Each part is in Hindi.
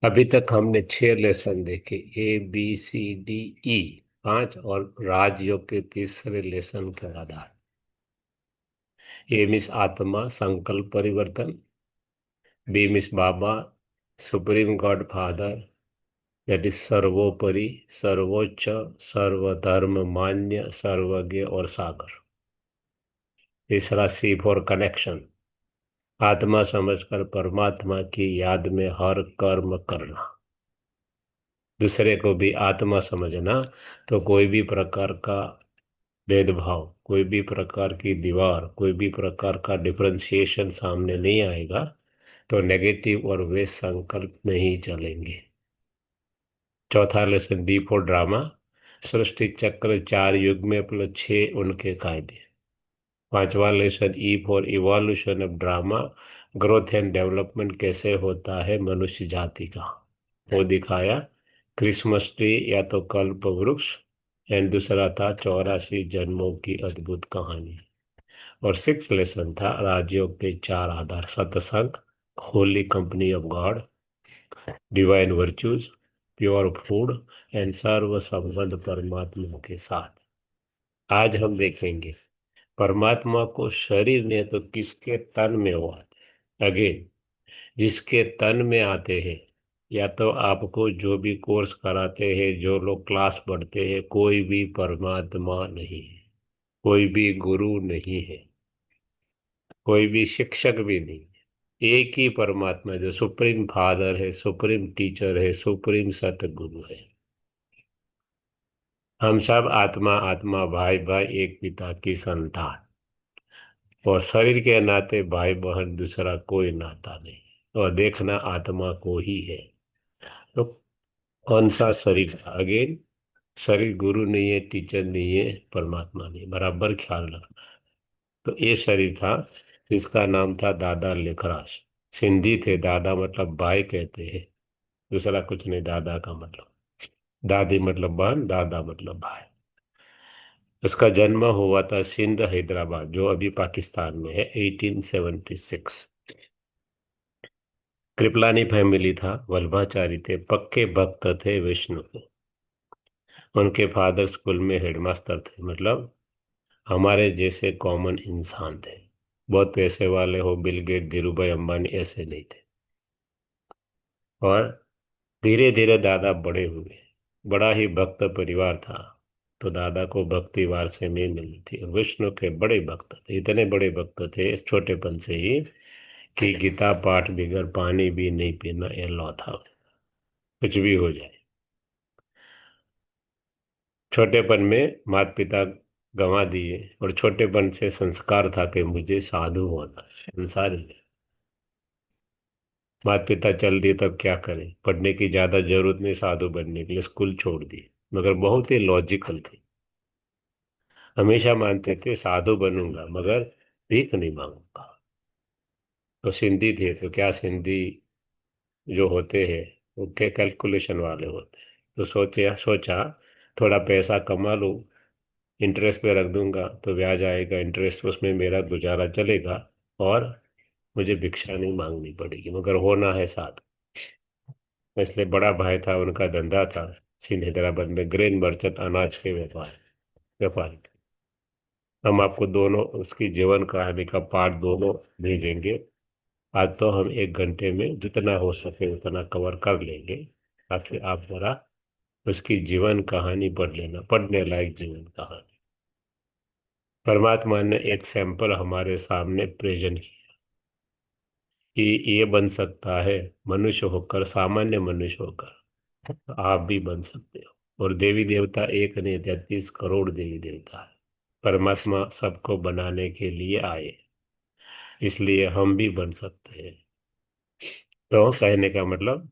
अभी तक हमने 6 लेसन देखे। ABCDE, 5, और राजयोग के तीसरे लेसन के आधार। ए मिस आत्मा संकल्प परिवर्तन। Be miss Baba supreme God father, that is सर्वोपरि, सर्वोच्च, सर्वधर्म मान्य, सर्वज्ञ और सागर। तीसरा सी फॉर कनेक्शन, आत्मा समझकर परमात्मा की याद में हर कर्म करना। दूसरे को भी आत्मा समझना, तो कोई भी प्रकार का भेदभाव, कोई भी प्रकार की दीवार, कोई भी प्रकार का डिफरेंशिएशन सामने नहीं आएगा। तो नेगेटिव और वे संकल्प नहीं चलेंगे। चौथा लेसन डी फॉर ड्रामा, सृष्टि चक्र 4 युग में प्लस 6 उनके कायदे। पांचवा lesson E for evolution of drama, growth and development कैसे होता है मनुष्य जाति का, वो दिखाया। क्रिसमस ट्री या तो कल्प वृक्ष, एंड दूसरा था 84 जन्मों की अद्भुत कहानी। और सिक्स लेसन था राजयोग के 4 आधार, सत्संग, holy company of God, divine virtues, pure food, and सर्व संबंध परमात्मा के साथ। आज हम देखेंगे परमात्मा को शरीर ने तो किसके तन में हुआ। अगेन, जिसके तन में आते हैं, या तो आपको जो भी कोर्स कराते हैं, जो लोग क्लास पढ़ते हैं, कोई भी परमात्मा नहीं है, कोई भी गुरु नहीं है, कोई भी शिक्षक भी नहीं है। एक ही परमात्मा जो सुप्रीम फादर है, सुप्रीम टीचर है, सुप्रीम सतगुरु है। हम सब आत्मा आत्मा, भाई भाई, एक पिता की संतान, और शरीर के नाते भाई बहन दूसरा कोई नाता नहीं, और देखना आत्मा को ही है। तो कौन सा शरीर? अगेन, शरीर गुरु नहीं है, टीचर नहीं है, परमात्मा नहीं, बराबर ख्याल रखना। तो ये शरीर था, जिसका नाम था दादा लेखराज। सिंधी थे, दादा मतलब भाई कहते हैं, दूसरा कुछ नहीं। दादा का मतलब दादी मतलब बहन, दादा मतलब भाई। उसका जन्म हुआ था सिंध हैदराबाद, जो अभी पाकिस्तान में है, 1876। कृपलानी फैमिली था, वल्लभाचारी थे, पक्के भक्त थे विष्णु के। उनके फादर स्कूल में हेडमास्टर थे, मतलब हमारे जैसे कॉमन इंसान थे। बहुत पैसे वाले हो, बिल गेट, धीरू भाई अंबानी, ऐसे नहीं थे। और धीरे धीरे दादा बड़े हुए। बड़ा ही भक्त परिवार था, तो दादा को भक्ति वारसे में मिली थी। विष्णु के बड़े भक्त थे, इतने बड़े भक्त थे इस छोटेपन से ही, कि गीता पाठ बिगर पानी भी नहीं पीना, ये लौ था, कुछ भी हो जाए। छोटेपन में माता पिता गंवा दिए, और छोटेपन से संस्कार था कि मुझे साधु होना, संसारी। माता पिता चल दिए तब क्या करें, पढ़ने की ज्यादा जरूरत नहीं साधु बनने के लिए, स्कूल छोड़ दिए। मगर बहुत ही लॉजिकल थे, हमेशा मानते थे साधु बनूंगा मगर भीख नहीं मांगूंगा। तो सिंधी थे, तो क्या सिंधी जो होते हैं वो क्या कैलकुलेशन वाले होते हैं। तो सोचा थोड़ा पैसा कमा लूं, इंटरेस्ट पे रख दूंगा तो ब्याज आएगा, इंटरेस्ट उसमें मेरा गुजारा चलेगा, और मुझे भिक्षा नहीं मांगनी पड़ेगी, मगर होना है साथ। इसलिए बड़ा भाई था, उनका धंधा था सिंध हैदराबाद में ग्रेन मर्चेंट, अनाज के व्यापारी। हम आपको दोनों उसकी जीवन कहानी का पार्ट दोनों भेजेंगे। आज तो हम 1 घंटे में जितना हो सके उतना कवर कर लेंगे, ताकि आप जरा उसकी जीवन कहानी पढ़ लेना, पढ़ने लायक जीवन कहानी। परमात्मा ने एक सैंपल हमारे सामने प्रेजेंट किया, कि ये बन सकता है मनुष्य होकर, सामान्य मनुष्य होकर, तो आप भी बन सकते हो। और देवी देवता एक नहीं, 33 करोड़ देवी देवता है। परमात्मा सबको बनाने के लिए आए, इसलिए हम भी बन सकते हैं। तो कहने का मतलब,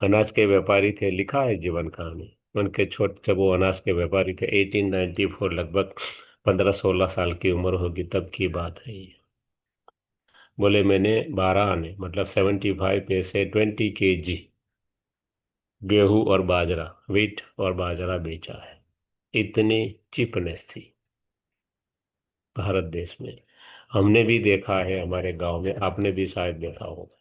अनाज के व्यापारी थे, लिखा है जीवन कहानी। उनके छोटे, जब वो अनाज के व्यापारी थे, 1894, लगभग 15-16 साल की उम्र होगी तब की बात है ये। बोले मैंने 12 आने, मतलब 75 पैसे, 20 kg गेहूं और बाजरा, व्हीट और बाजरा बेचा है। इतनी चिपनेस थी भारत देश में। हमने भी देखा है हमारे गांव में, आपने भी शायद देखा होगा।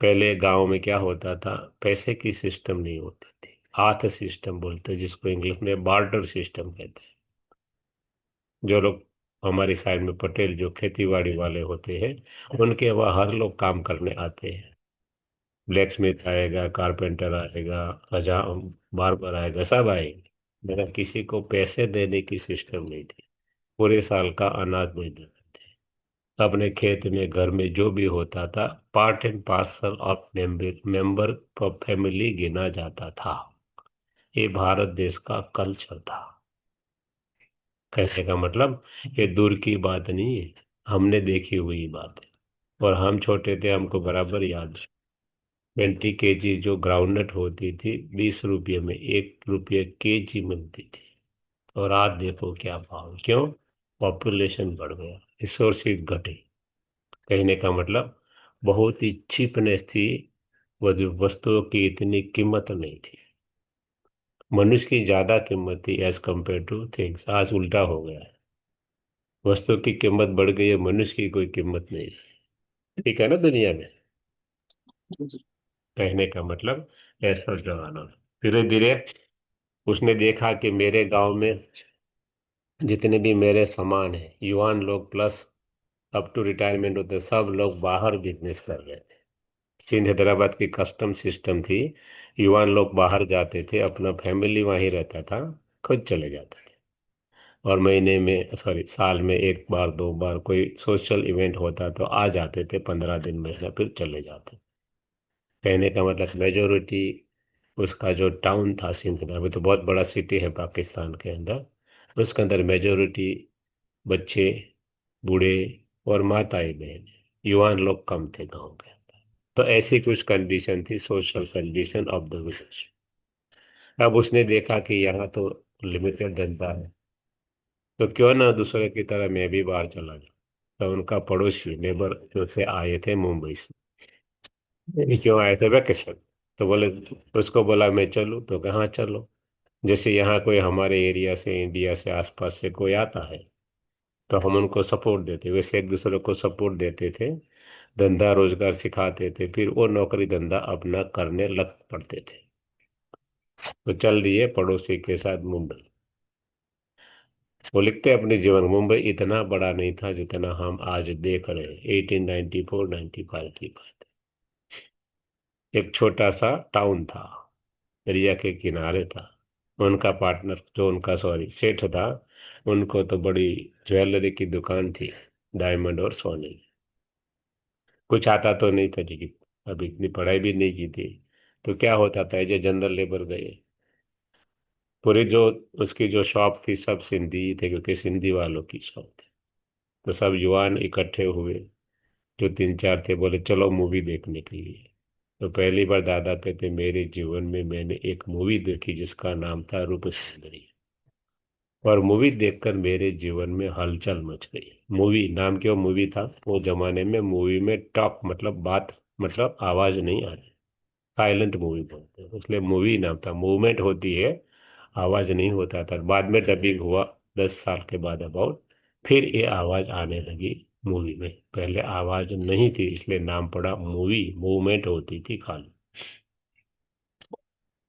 पहले गांव में क्या होता था, पैसे की सिस्टम नहीं होती थी, हाथ सिस्टम बोलते हैं, जिसको इंग्लिश में बार्टर सिस्टम कहते हैं। जो लोग हमारी साइड में पटेल जो खेती बाड़ी वाले होते हैं, उनके वहाँ हर लोग काम करने आते हैं। ब्लैक स्मिथ आएगा, कारपेंटर आएगा, हजा बार्बर आएगा, सब आएंगे। मेरा किसी को पैसे देने की सिस्टम नहीं थी। पूरे साल का अनाज नहीं देते थे। अपने खेत में घर में जो भी होता था, part and parcel of member of family गिना जाता था। ये भारत देश का कल्चर था। कहने का मतलब, ये दूर की बात नहीं है, हमने देखी हुई बात है। और हम छोटे थे, हमको बराबर याद है। 20 kg जो ग्राउंडनट होती थी, 20 रुपये में 1 रुपये केजी मिलती थी। और आज देखो क्या भाव, क्यों? पॉपुलेशन बढ़ गया, रिसोर्सेज घटे। कहने का मतलब, बहुत ही चीपनेस थी। वस्तुओं की इतनी कीमत नहीं थी। मनुष्य की ज्यादा कीमत थी एज कंपेयर टू थिंग्स। आज उल्टा हो गया है। वस्तु की कीमत बढ़ गई है, मनुष्य की कोई कीमत नहीं है। ठीक है ना दुनिया में? कहने का मतलब, ऐसा जमाना। धीरे धीरे उसने देखा कि मेरे गांव में जितने भी मेरे समान हैं, युवान लोग प्लस अप टू रिटायरमेंट होते, सब लोग बाहर बिजनेस कर रहे थे। सिंध हैदराबाद की कस्टम सिस्टम थी। युवान लोग बाहर जाते थे, अपना फैमिली वहीं रहता था, खुद चले जाते थे। और महीने में, सॉरी, साल में एक बार दो बार कोई सोशल इवेंट होता तो आ जाते थे, 15 दिन में से फिर चले जाते। कहने का मतलब, मेजोरिटी उसका जो टाउन था सिंध, अभी तो बहुत बड़ा सिटी है पाकिस्तान के अंदर, उसके अंदर मेजोरिटी बच्चे, बूढ़े और माताएं बहन, युवान लोग कम थे गांव के। तो ऐसी कुछ कंडीशन थी, social condition of the village. अब उसने देखा कि यहाँ तो लिमिटेड जनता है, तो क्यों ना दूसरे की तरह मैं भी बाहर चला जाऊँ। तो उनका पड़ोसी नेबर जो थे, आए थे मुंबई से। ये क्यों आए थे? वैकेशन। तो बोले, उसको बोला मैं चलूँ, तो कहाँ चलो। जैसे यहाँ कोई हमारे एरिया से, इंडिया से, आसपास से कोई आता है, तो हम उनको सपोर्ट देते, वैसे एक दूसरे को सपोर्ट देते थे। धंधा रोजगार सिखाते थे, फिर वो नौकरी धंधा अपना करने लग पड़ते थे। तो चल दिए पड़ोसी के साथ मुंबई। वो लिखते हैं अपने जीवन, मुंबई इतना बड़ा नहीं था जितना हम आज देख रहे हैं। 1894-95 की बात है। एक छोटा सा टाउन था, दरिया के किनारे था। उनका पार्टनर, जो उनका, सॉरी, सेठ था, उनको तो बड़ी ज्वेलरी की दुकान थी, डायमंड और सोने की। कुछ आता तो नहीं था जी, अभी इतनी पढ़ाई भी नहीं की थी। तो क्या होता था, जो जनरल लेबर गए, पूरी जो उसकी जो शॉप थी, सब सिंधी ही थे, क्योंकि सिंधी वालों की शॉप थी। तो सब युवान इकट्ठे हुए, जो तीन चार थे, बोले चलो मूवी देखने के लिए। तो पहली बार दादा कहते, मेरे जीवन में मैंने एक मूवी देखी जिसका नाम था रूप सुंदरी। और मूवी देखकर मेरे जीवन में हलचल मच गई। मूवी नाम क्यों मूवी था? वो जमाने में मूवी में टॉक मतलब बात, मतलब आवाज नहीं आ रही, साइलेंट मूवी बोलते हैं, इसलिए मूवी नाम था। मूवमेंट होती है, आवाज नहीं होता था। बाद में डबिंग हुआ 10 साल के बाद अबाउट, फिर ये आवाज आने लगी मूवी में। पहले आवाज नहीं थी, इसलिए नाम पड़ा मूवी, मूवमेंट होती थी खाली।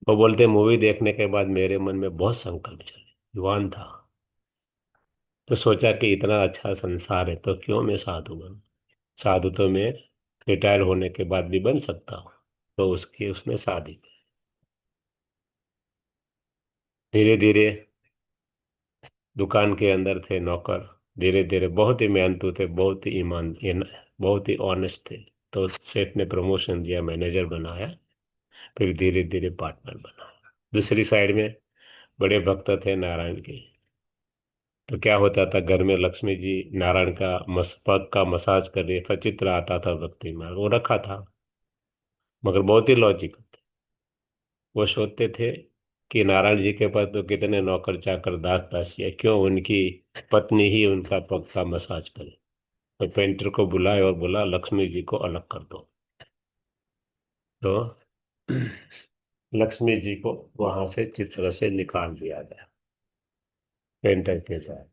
वो बोलते मूवी देखने के बाद मेरे मन में बहुत संकल्प चले। युवान था, तो सोचा कि इतना अच्छा संसार है, तो क्यों मैं साधु बनूं। साधु तो मैं रिटायर होने के बाद भी बन सकता हूँ। तो उसकी उसने शादी की। धीरे धीरे दुकान के अंदर थे नौकर, धीरे धीरे बहुत ही मेहनतू थे, बहुत ही बहुत ही ऑनेस्ट थे। तो सेठ ने प्रमोशन दिया, मैनेजर बनाया, फिर धीरे धीरे पार्टनर बनाया। दूसरी साइड में बड़े भक्त थे नारायण के। तो क्या होता था, घर में लक्ष्मी जी नारायण का पग का मसाज कर रही, सचित्र आता था भक्ति में, वो रखा था। मगर बहुत ही लॉजिकल थे। वो सोचते थे कि नारायण जी के पास तो कितने नौकर चाकर दास दासी है, क्यों उनकी पत्नी ही उनका पग का मसाज करे। तो पेंटर को बुलाए और बोला लक्ष्मी जी को अलग कर दो। तो लक्ष्मी जी को वहां से चित्र से निकाल दिया गया, पेंटर के साथ।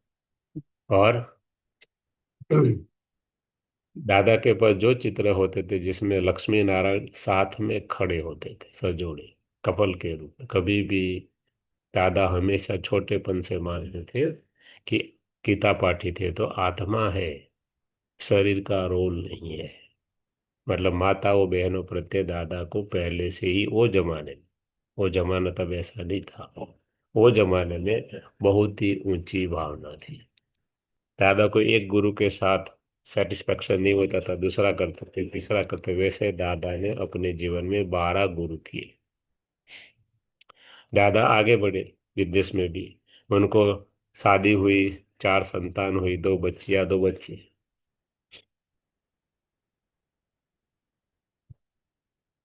और दादा के पास जो चित्र होते थे जिसमें लक्ष्मी नारायण साथ में खड़े होते थे सजोड़े, कपल के रूप में, कभी भी दादा हमेशा छोटेपन से मानते थे कि गीता पाठी थे तो आत्मा है, शरीर का रोल नहीं है। मतलब माताओं बहनों प्रत्ये दादा को पहले से ही वो जमाने में, वो जमाना तब ऐसा नहीं था, वो जमाने में बहुत ही ऊंची भावना थी। दादा को एक गुरु के साथ सेटिस्फेक्शन नहीं होता था, दूसरा करते थे, तीसरा करते, वैसे दादा ने अपने जीवन में 12 गुरु किए। दादा आगे बढ़े विदेश में भी, उनको शादी हुई, 4 संतान हुई, 2 बच्चियां 2 बच्चे।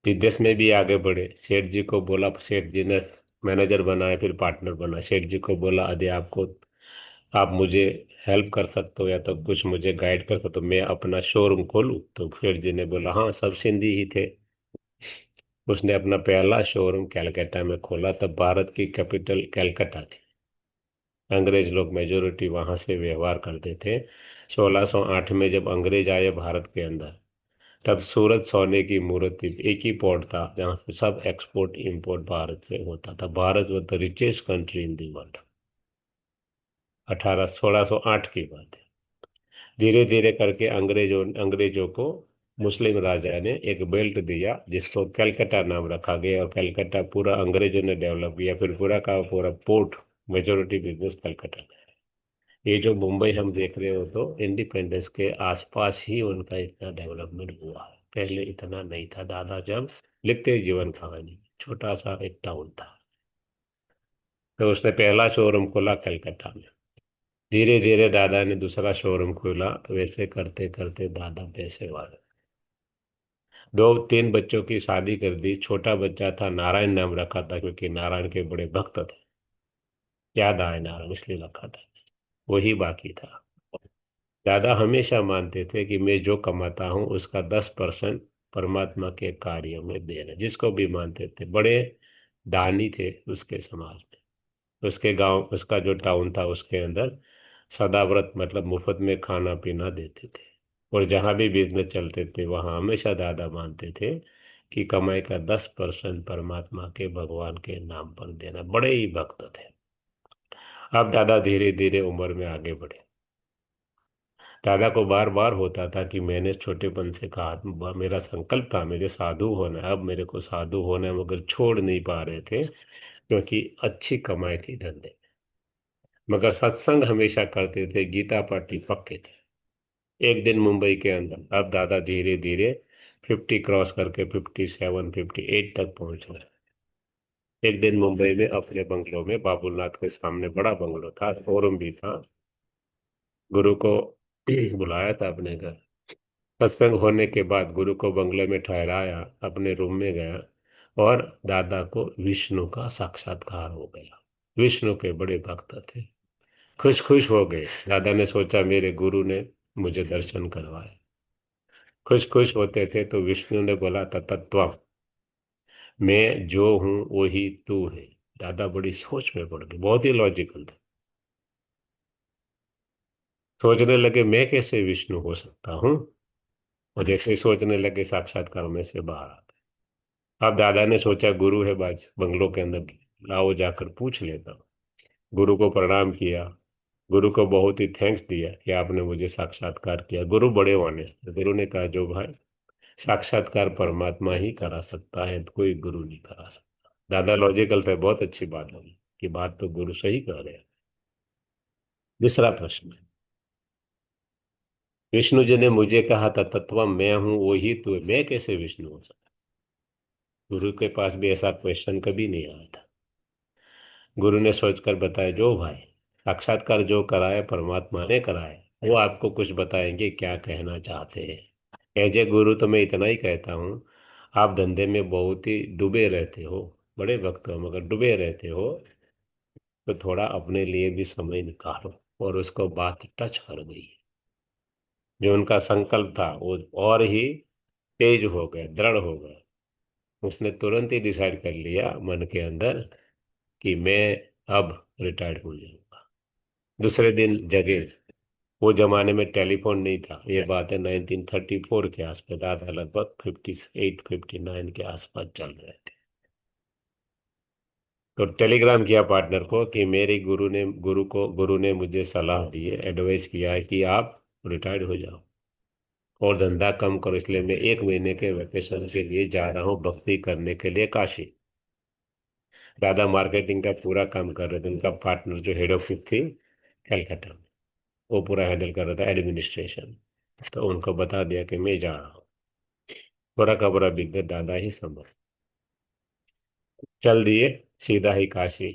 विदेश में भी आगे बढ़े, सेठ जी को बोला, सेठ जी ने मैनेजर बनाया, फिर पार्टनर बना। सेठ जी को बोला यदि आपको, आप मुझे हेल्प कर सकते हो या तो कुछ मुझे गाइड कर सकते हो, मैं अपना शोरूम खोलूं? तो सेठ जी ने बोला हाँ, सब सिंधी ही थे। उसने अपना पहला शोरूम कैलकाटा में खोला, तब भारत की कैपिटल कैलकाटा थी, अंग्रेज लोग मेजोरिटी वहां से व्यवहार करते थे। 1608 में जब अंग्रेज आए भारत के अंदर, तब सूरत सोने की मूर्ति, एक ही पोर्ट था जहां से सब एक्सपोर्ट इंपोर्ट भारत से होता था। Bharat was the richest country in the world. 1608 की बात है। धीरे धीरे करके अंग्रेजों को मुस्लिम राजा ने एक बेल्ट दिया जिसको कलकत्ता नाम रखा गया, और कलकत्ता पूरा अंग्रेजों ने डेवलप किया, फिर पूरा का पूरा पोर्ट, मेजोरिटी बिजनेस कलकत्ता का है। ये जो मुंबई हम देख रहे हो तो इंडिपेंडेंस के आसपास ही उनका इतना डेवलपमेंट हुआ है, पहले इतना नहीं था। दादा जब लिखते जीवन कहानी, छोटा सा एक टाउन था, तो उसने पहला शोरूम खोला कलकत्ता में। धीरे धीरे दादा ने दूसरा शोरूम खोला, वैसे करते करते दादा पैसे वाले, 2 3 बच्चों की शादी कर दी। छोटा बच्चा था, नारायण नाम रखा था क्योंकि नारायण के बड़े भक्त थे, याद आए नारायण इसलिए रखा था, वही बाकी था। दादा हमेशा मानते थे कि मैं जो कमाता हूँ उसका 10% परमात्मा के कार्यों में देना, जिसको भी मानते थे। बड़े दानी थे उसके समाज में, उसके गांव, उसका जो टाउन था उसके अंदर सदाव्रत, मतलब मुफ्त में खाना पीना देते थे। और जहाँ भी बिजनेस चलते थे वहाँ हमेशा दादा मानते थे कि कमाई का 10% परमात्मा के, भगवान के नाम पर देना। बड़े ही भक्त थे। अब दादा धीरे धीरे उम्र में आगे बढ़े। दादा को बार बार होता था कि मैंने छोटेपन से कहा, मेरा संकल्प था मुझे साधु होना है, अब मेरे को साधु होना है, मगर छोड़ नहीं पा रहे थे क्योंकि अच्छी कमाई थी धंधे, मगर सत्संग हमेशा करते थे, गीता पाठी पक्के थे। एक दिन मुंबई के अंदर, अब दादा धीरे धीरे 50 क्रॉस करके 57 58 तक पहुंच गए। एक दिन मुंबई में अपने बंगलों में, बाबूलनाथ के सामने बड़ा बंगलो था, शोरूम भी था, गुरु को बुलाया था अपने घर। सत्संग होने के बाद गुरु को बंगले में ठहराया, अपने रूम में गया, और दादा को विष्णु का साक्षात्कार हो गया। विष्णु के बड़े भक्त थे, खुश खुश हो गए। दादा ने सोचा मेरे गुरु ने मुझे दर्शन करवाए, खुश खुश होते थे। तो विष्णु ने बोला था तत्व, मैं जो हूं वही तू है। दादा बड़ी सोच में पड़ गए, बहुत ही लॉजिकल थे। सोचने लगे मैं कैसे विष्णु हो सकता हूँ, और जैसे ही सोचने लगे साक्षात्कार में से बाहर आ गए। अब दादा ने सोचा गुरु है बाज बंगलों के अंदर, लाओ जाकर पूछ लेता हूँ। गुरु को प्रणाम किया, गुरु को बहुत ही थैंक्स दिया कि आपने मुझे साक्षात्कार किया। गुरु बड़े ऑनेस्ट थे। गुरु ने कहा जो भाई, साक्षात्कार परमात्मा ही करा सकता है, तो कोई गुरु नहीं करा सकता। दादा लॉजिकल थे, बहुत अच्छी बात लगी कि बात तो गुरु सही कह रहे हैं। दूसरा प्रश्न, विष्णु जी ने मुझे कहा था तत्व मैं हूं वही तू है, मैं कैसे विष्णु हो सकता? गुरु के पास भी ऐसा क्वेश्चन कभी नहीं आया था। गुरु ने सोचकर बताया जो भाई, साक्षात्कार जो कराए परमात्मा ने कराए, वो आपको कुछ बताएंगे क्या कहना चाहते हैं। एज ए गुरु तो मैं इतना ही कहता हूँ, आप धंधे में बहुत ही डूबे रहते हो, बड़े वक्त हो मगर डूबे रहते हो, तो थोड़ा अपने लिए भी समय निकालो। और उसको बात टच कर गई, जो उनका संकल्प था वो और ही तेज हो गया, दृढ़ हो गया। उसने तुरंत ही डिसाइड कर लिया मन के अंदर कि मैं अब रिटायर्ड हो जाऊंगा। दूसरे दिन जगे, वो जमाने में टेलीफोन नहीं था, ये बात है 1934 के आसपास, दादा लगभग 58 59 के आसपास चल रहे थे। तो टेलीग्राम किया पार्टनर को कि मेरे गुरु ने मुझे सलाह दी है, एडवाइस किया है कि आप रिटायर्ड हो जाओ और धंधा कम करो, इसलिए मैं 1 महीने के वेकेशन के लिए जा रहा हूँ भक्ति करने के लिए काशी। दादा मार्केटिंग का पूरा काम कर रहे थे, उनका पार्टनर जो हेड ऑफिस थी कलकत्ता में, वो पूरा हैंडल कर रहा था एडमिनिस्ट्रेशन। तो उनको बता दिया कि मैं जा रहा हूँ, पूरा का पूरा बिजनेस दादा ही संभल। चल दिए सीधा ही काशी।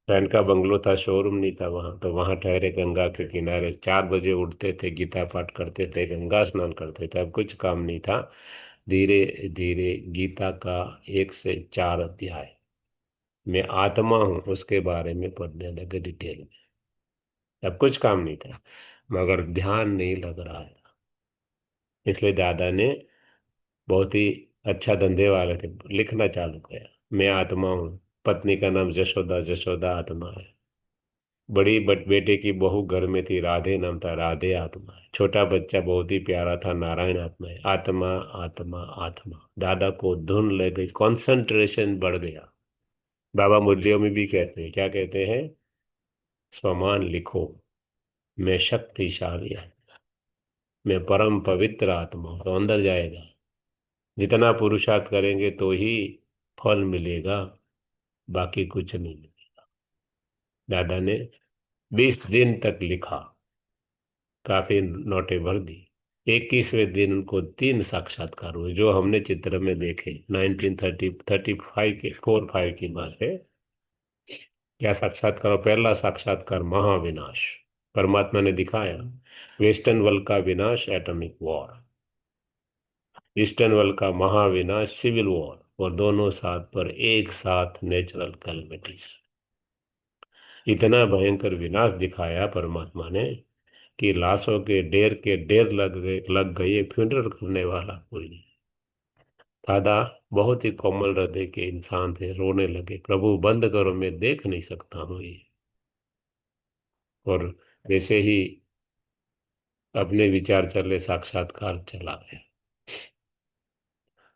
फ्रेंड का बंगलो था, शोरूम नहीं था वहां, तो वहां ठहरे गंगा के किनारे। 4 बजे उठते थे, गीता पाठ करते थे, गंगा स्नान करते थे, अब कुछ काम नहीं था। धीरे धीरे गीता का 1 से 4 अध्याय, मैं आत्मा हूँ उसके बारे में पढ़ने लगे डिटेल में। अब कुछ काम नहीं था, मगर ध्यान नहीं लग रहा था, इसलिए दादा ने बहुत ही अच्छा धंधे वाले थे, लिखना चालू किया, मैं आत्मा हूँ। पत्नी का नाम जशोदा, जशोदा आत्मा है। बड़ी बेटे की बहू घर में थी, राधे नाम था, राधे आत्मा है। छोटा बच्चा बहुत ही प्यारा था, नारायण आत्मा है। आत्मा आत्मा आत्मा। दादा को धुन लग गई, कंसंट्रेशन बढ़ गया। बाबा मुरलियों में भी कहते हैं, क्या कहते हैं? स्वमान लिखो, मैं शक्तिशाली आत्मा, मैं परम पवित्र आत्मा हूं। तो अंदर जाएगा, जितना पुरुषार्थ करेंगे तो ही फल मिलेगा, बाकी कुछ नहीं मिलेगा। दादा ने 20 दिन तक लिखा, काफी नोटें भर दी। 21वें दिन उनको 3 साक्षात्कार हुए, जो हमने चित्र में देखे। 1935 के 45 की बात है। क्या साक्षात्कार? पहला साक्षात्कार महाविनाश, परमात्मा ने दिखाया। वेस्टर्न वर्ल्ड का विनाश एटॉमिक वॉर, ईस्टर्न वर्ल्ड का महाविनाश सिविल वॉर, और दोनों साथ पर एक साथ नेचुरल कैलमिटीज। इतना भयंकर विनाश दिखाया परमात्मा ने कि लाशों के ढेर लग गए, फ्यूनरल करने वाला कोई नहीं। दादा बहुत ही कोमल हृदय के इंसान थे, रोने लगे, प्रभु बंद करो, मैं देख नहीं सकता हूँ ये। और जैसे ही अपने विचार चले, साक्षात्कार चला गया।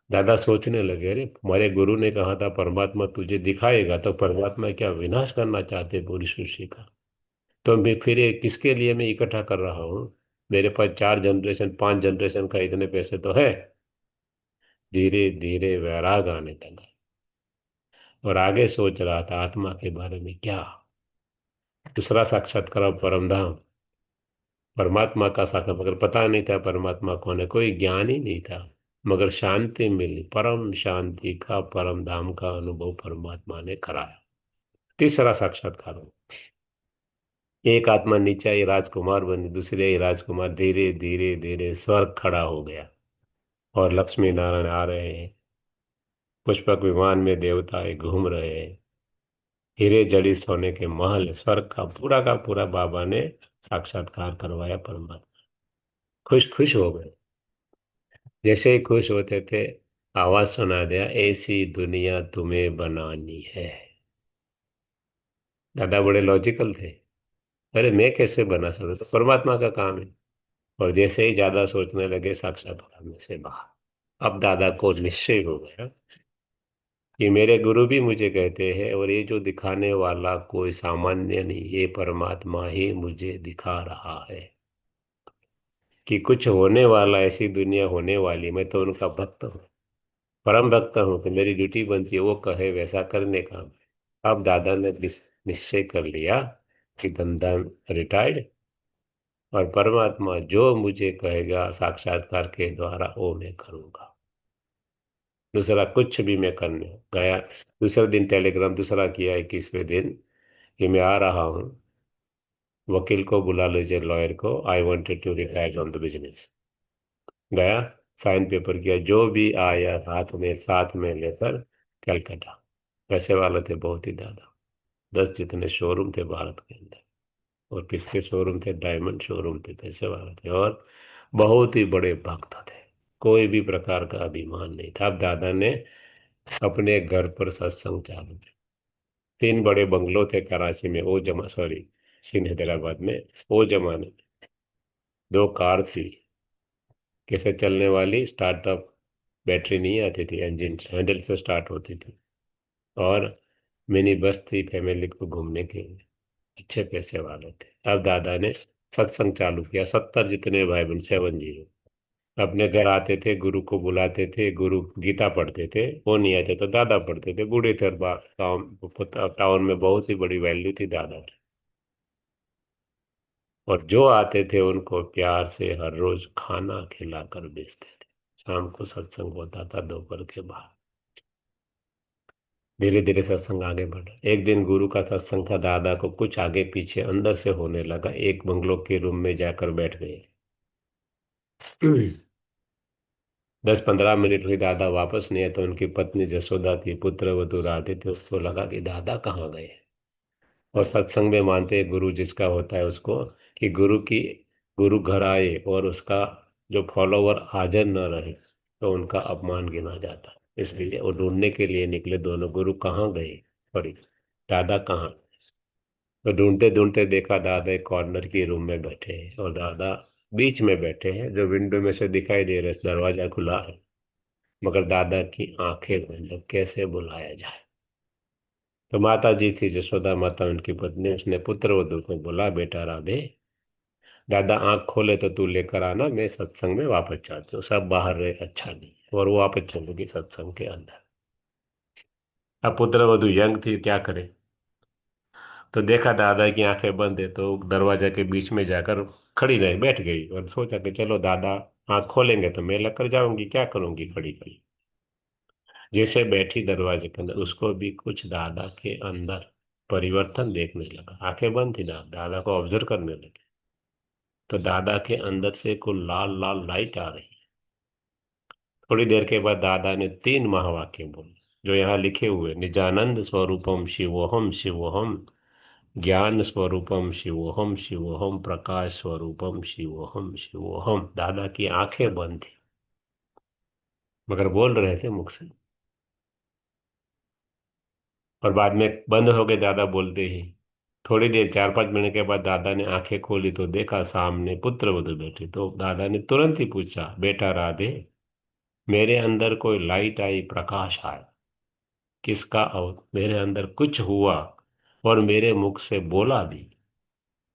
दादा सोचने लगे, अरे हमारे गुरु ने कहा था परमात्मा तुझे दिखाएगा, तो परमात्मा क्या विनाश करना चाहते पूरी सृष्टि का? तो मैं फिर ये किसके लिए मैं इकट्ठा कर रहा हूँ? मेरे पास 4 जनरेशन 5 जनरेशन का इतने पैसे तो है। धीरे धीरे वैराग आने लगा, और आगे सोच रहा था आत्मा के बारे में क्या। दूसरा साक्षात्कार परमधाम, परमात्मा का साक्षात, मगर पता नहीं था परमात्मा कौन है, कोई ज्ञान ही नहीं था। मगर शांति मिली, परम शांति का, परम धाम का अनुभव परमात्मा ने कराया। तीसरा साक्षात्कार हो, एक आत्मा नीचे आई, राजकुमार बनी, दूसरे ही राजकुमार। धीरे धीरे धीरे स्वर्ग खड़ा हो गया, और लक्ष्मी नारायण आ रहे हैं, पुष्पक विमान में देवताएं घूम रहे हैं, हीरे जड़ित सोने के महल, स्वर्ग का पूरा बाबा ने साक्षात्कार करवाया परमात्मा। खुश खुश हो गए। जैसे ही खुश होते थे, आवाज सुना दिया, ऐसी दुनिया तुम्हें बनानी है। दादा बड़े लॉजिकल थे, अरे मैं कैसे बना सकता, तो परमात्मा का काम है। और जैसे ही ज्यादा सोचने लगे, साक्षात्कार में से बाहर। अब दादा को निश्चय हो गया कि मेरे गुरु भी मुझे कहते हैं, और ये जो दिखाने वाला कोई सामान्य नहीं, ये परमात्मा ही मुझे दिखा रहा है कि कुछ होने वाला, ऐसी दुनिया होने वाली। मैं तो उनका भक्त हूँ, परम भक्त हूँ, कि मेरी ड्यूटी बनती है वो कहे वैसा करने का। अब दादा ने निश्चय कर लिया कि धंधा रिटायर्ड, और परमात्मा जो मुझे कहेगा साक्षात्कार के द्वारा वो मैं करूँगा। दूसरा कुछ भी मैं करने गया। दूसरे दिन टेलीग्राम दूसरा किया, 21वें दिन, कि मैं आ रहा हूँ, वकील को बुला लीजिए, लॉयर को, I wanted to retire from the business. गया, साइन पेपर किया, जो भी आया साथ में लेकर कलकत्ता। पैसे वाले थे बहुत ही ज्यादा, 10 जितने शोरूम थे भारत के अंदर। और किसके शोरूम थे? डायमंड शोरूम थे, पैसे वाले थे, और बहुत ही बड़े भक्त थे। कोई भी प्रकार का अभिमान नहीं था। अब दादा ने अपने घर पर सत्संग चालू किया। 3 बड़े बंगलो थे कराची में, वो जमा, सॉरी, सिंध हैदराबाद में, वो जमाने में। दो कार थी, कैसे चलने वाली, स्टार्टअप, बैटरी नहीं आती थी, इंजन हैंडल से स्टार्ट होती थी। और मिनी बस थी फैमिली को घूमने के लिए, अच्छे पैसे वाले थे। अब दादा ने सत्संग चालू किया, 70 जितने भाई बहन, 70। अपने घर आते थे, गुरु को बुलाते थे, गुरु गीता पढ़ते थे, वो नहीं आते तो दादा पढ़ते थे, बूढ़े थे, और टाउन टाउन में बहुत ही बड़ी वैल्यू थी दादा की। और जो आते थे उनको प्यार से हर रोज खाना खिला कर भेजते थे। शाम को सत्संग होता था दोपहर के बाद। धीरे धीरे सत्संग आगे बढ़ा। एक दिन गुरु का सत्संग था, दादा को कुछ आगे पीछे अंदर से होने लगा, एक बंगलों के रूम में जाकर बैठ गए। 10-15 मिनट हुई, दादा वापस नहीं आए, तो उनकी पत्नी जसोदा थी, पुत्र वधू राधे थे, उसको लगा कि दादा कहाँ गए। और सत्संग में मानते हैं गुरु जिसका होता है उसको, कि गुरु घर आए और उसका जो फॉलोवर हाजिर न रहे तो उनका अपमान गिना जाता है। इसलिए वो ढूंढने के लिए निकले दोनों, गुरु कहाँ गए, सॉरी, दादा कहाँ। तो ढूंढते ढूंढते देखा दादा एक कॉर्नर की रूम में बैठे हैं, और दादा बीच में बैठे हैं, जो विंडो में से दिखाई दे रहे, दरवाजा खुला है, मगर दादा की आंखें बंद। अब कैसे बुलाया जाए। तो माता जी थी जसोदा माता, उनकी पत्नी, उसने पुत्र वधू को बोला, बेटा राधे, दादा आंख खोले तो तू लेकर आना, मैं सत्संग में वापस चाहती हूँ, सब बाहर रहे अच्छा नहीं। और वो वापस चली गई सत्संग के अंदर। अब पुत्र वधू यंग थी, क्या करे। तो देखा दादा की आंखें बंद है, तो दरवाजा के बीच में जाकर खड़ी रही, बैठ गई, और सोचा कि चलो दादा आंख खोलेंगे तो मैं लेकर जाऊंगी, क्या करूंगी खड़ी खड़ी। जैसे बैठी दरवाजे के अंदर, उसको भी कुछ दादा के अंदर परिवर्तन देखने लगा। आंखें बंद थी, दादा को ऑब्जर्व करने लगी। तो दादा के अंदर से कुछ लाल लाल लाइट आ रही। थोड़ी देर के बाद दादा ने 3 महावाक्य बोले, जो यहाँ लिखे हुए, निजानंद स्वरूपम शिवोहम शिवोहम, ज्ञान स्वरूपम शिवोहम शिवोहम, प्रकाश स्वरूपम शिवोहम शिवोहम। दादा की आंखें बंद थी, मगर बोल रहे थे मुख से। और बाद में बंद हो गए दादा बोलते ही। थोड़ी देर, 4-5 मिनट के बाद दादा ने आंखें खोली तो देखा सामने पुत्र वधू बैठे। तो दादा ने तुरंत ही पूछा, बेटा राधे, मेरे अंदर कोई लाइट आई, प्रकाश आया, किसका? और मेरे अंदर कुछ हुआ और मेरे मुख से बोला भी,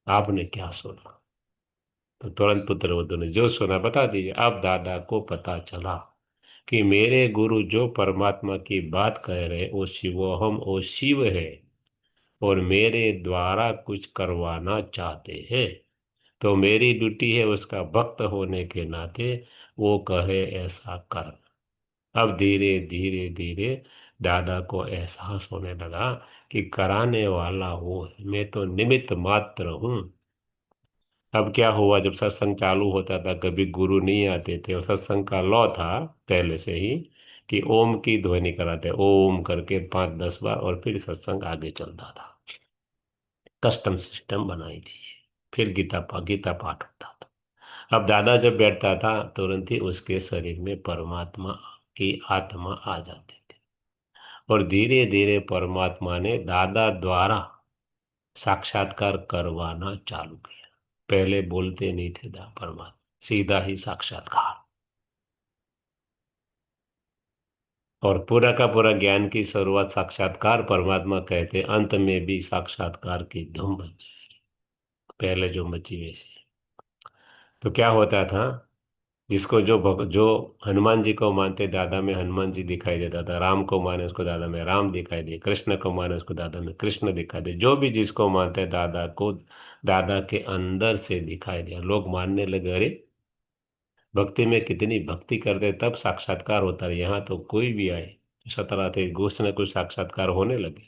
आपने क्या सुना? तो तुरंत पुत्र वधू ने जो सुना बता दीजिए। अब दादा को पता चला कि मेरे गुरु जो परमात्मा की बात कह रहे, वो शिवोहम, वो शिव है, और मेरे द्वारा कुछ करवाना चाहते हैं। तो मेरी ड्यूटी है उसका भक्त होने के नाते वो कहे ऐसा कर। अब धीरे धीरे धीरे दादा को एहसास होने लगा कि कराने वाला वो है, मैं तो निमित्त मात्र हूँ। अब क्या हुआ, जब सत्संग चालू होता था कभी गुरु नहीं आते थे, और सत्संग का लॉ था पहले से ही कि ओम की ध्वनि कराते, ओम करके 5-10 बार, और फिर सत्संग आगे चलता था। कस्टम सिस्टम बनाई थी। फिर गीता पाठ होता था। अब दादा जब बैठता था तुरंत ही उसके शरीर में परमात्मा की आत्मा आ जाती थी। और धीरे धीरे परमात्मा ने दादा द्वारा साक्षात्कार करवाना चालू किया। पहले बोलते नहीं थे परमात्मा, सीधा ही साक्षात्कार। और पूरा का पूरा ज्ञान की शुरुआत साक्षात्कार परमात्मा कहते, अंत में भी साक्षात्कार की धूम मच जाएगी, पहले जो मची वैसी। तो क्या होता था, जिसको जो हनुमान जी को मानते, दादा में हनुमान जी दिखाई देता था, राम को माने उसको दादा में राम दिखाई दे, कृष्ण को माने उसको दादा में कृष्ण दिखाई दे, जो भी जिसको मानते दादा को दादा के अंदर से दिखाई दिया। लोग मानने लगे, अरे भक्ति में कितनी भक्ति करते, तब साक्षात्कार होता है, यहाँ तो कोई भी आए 17 थे, कुछ न कुछ साक्षात्कार होने लगे।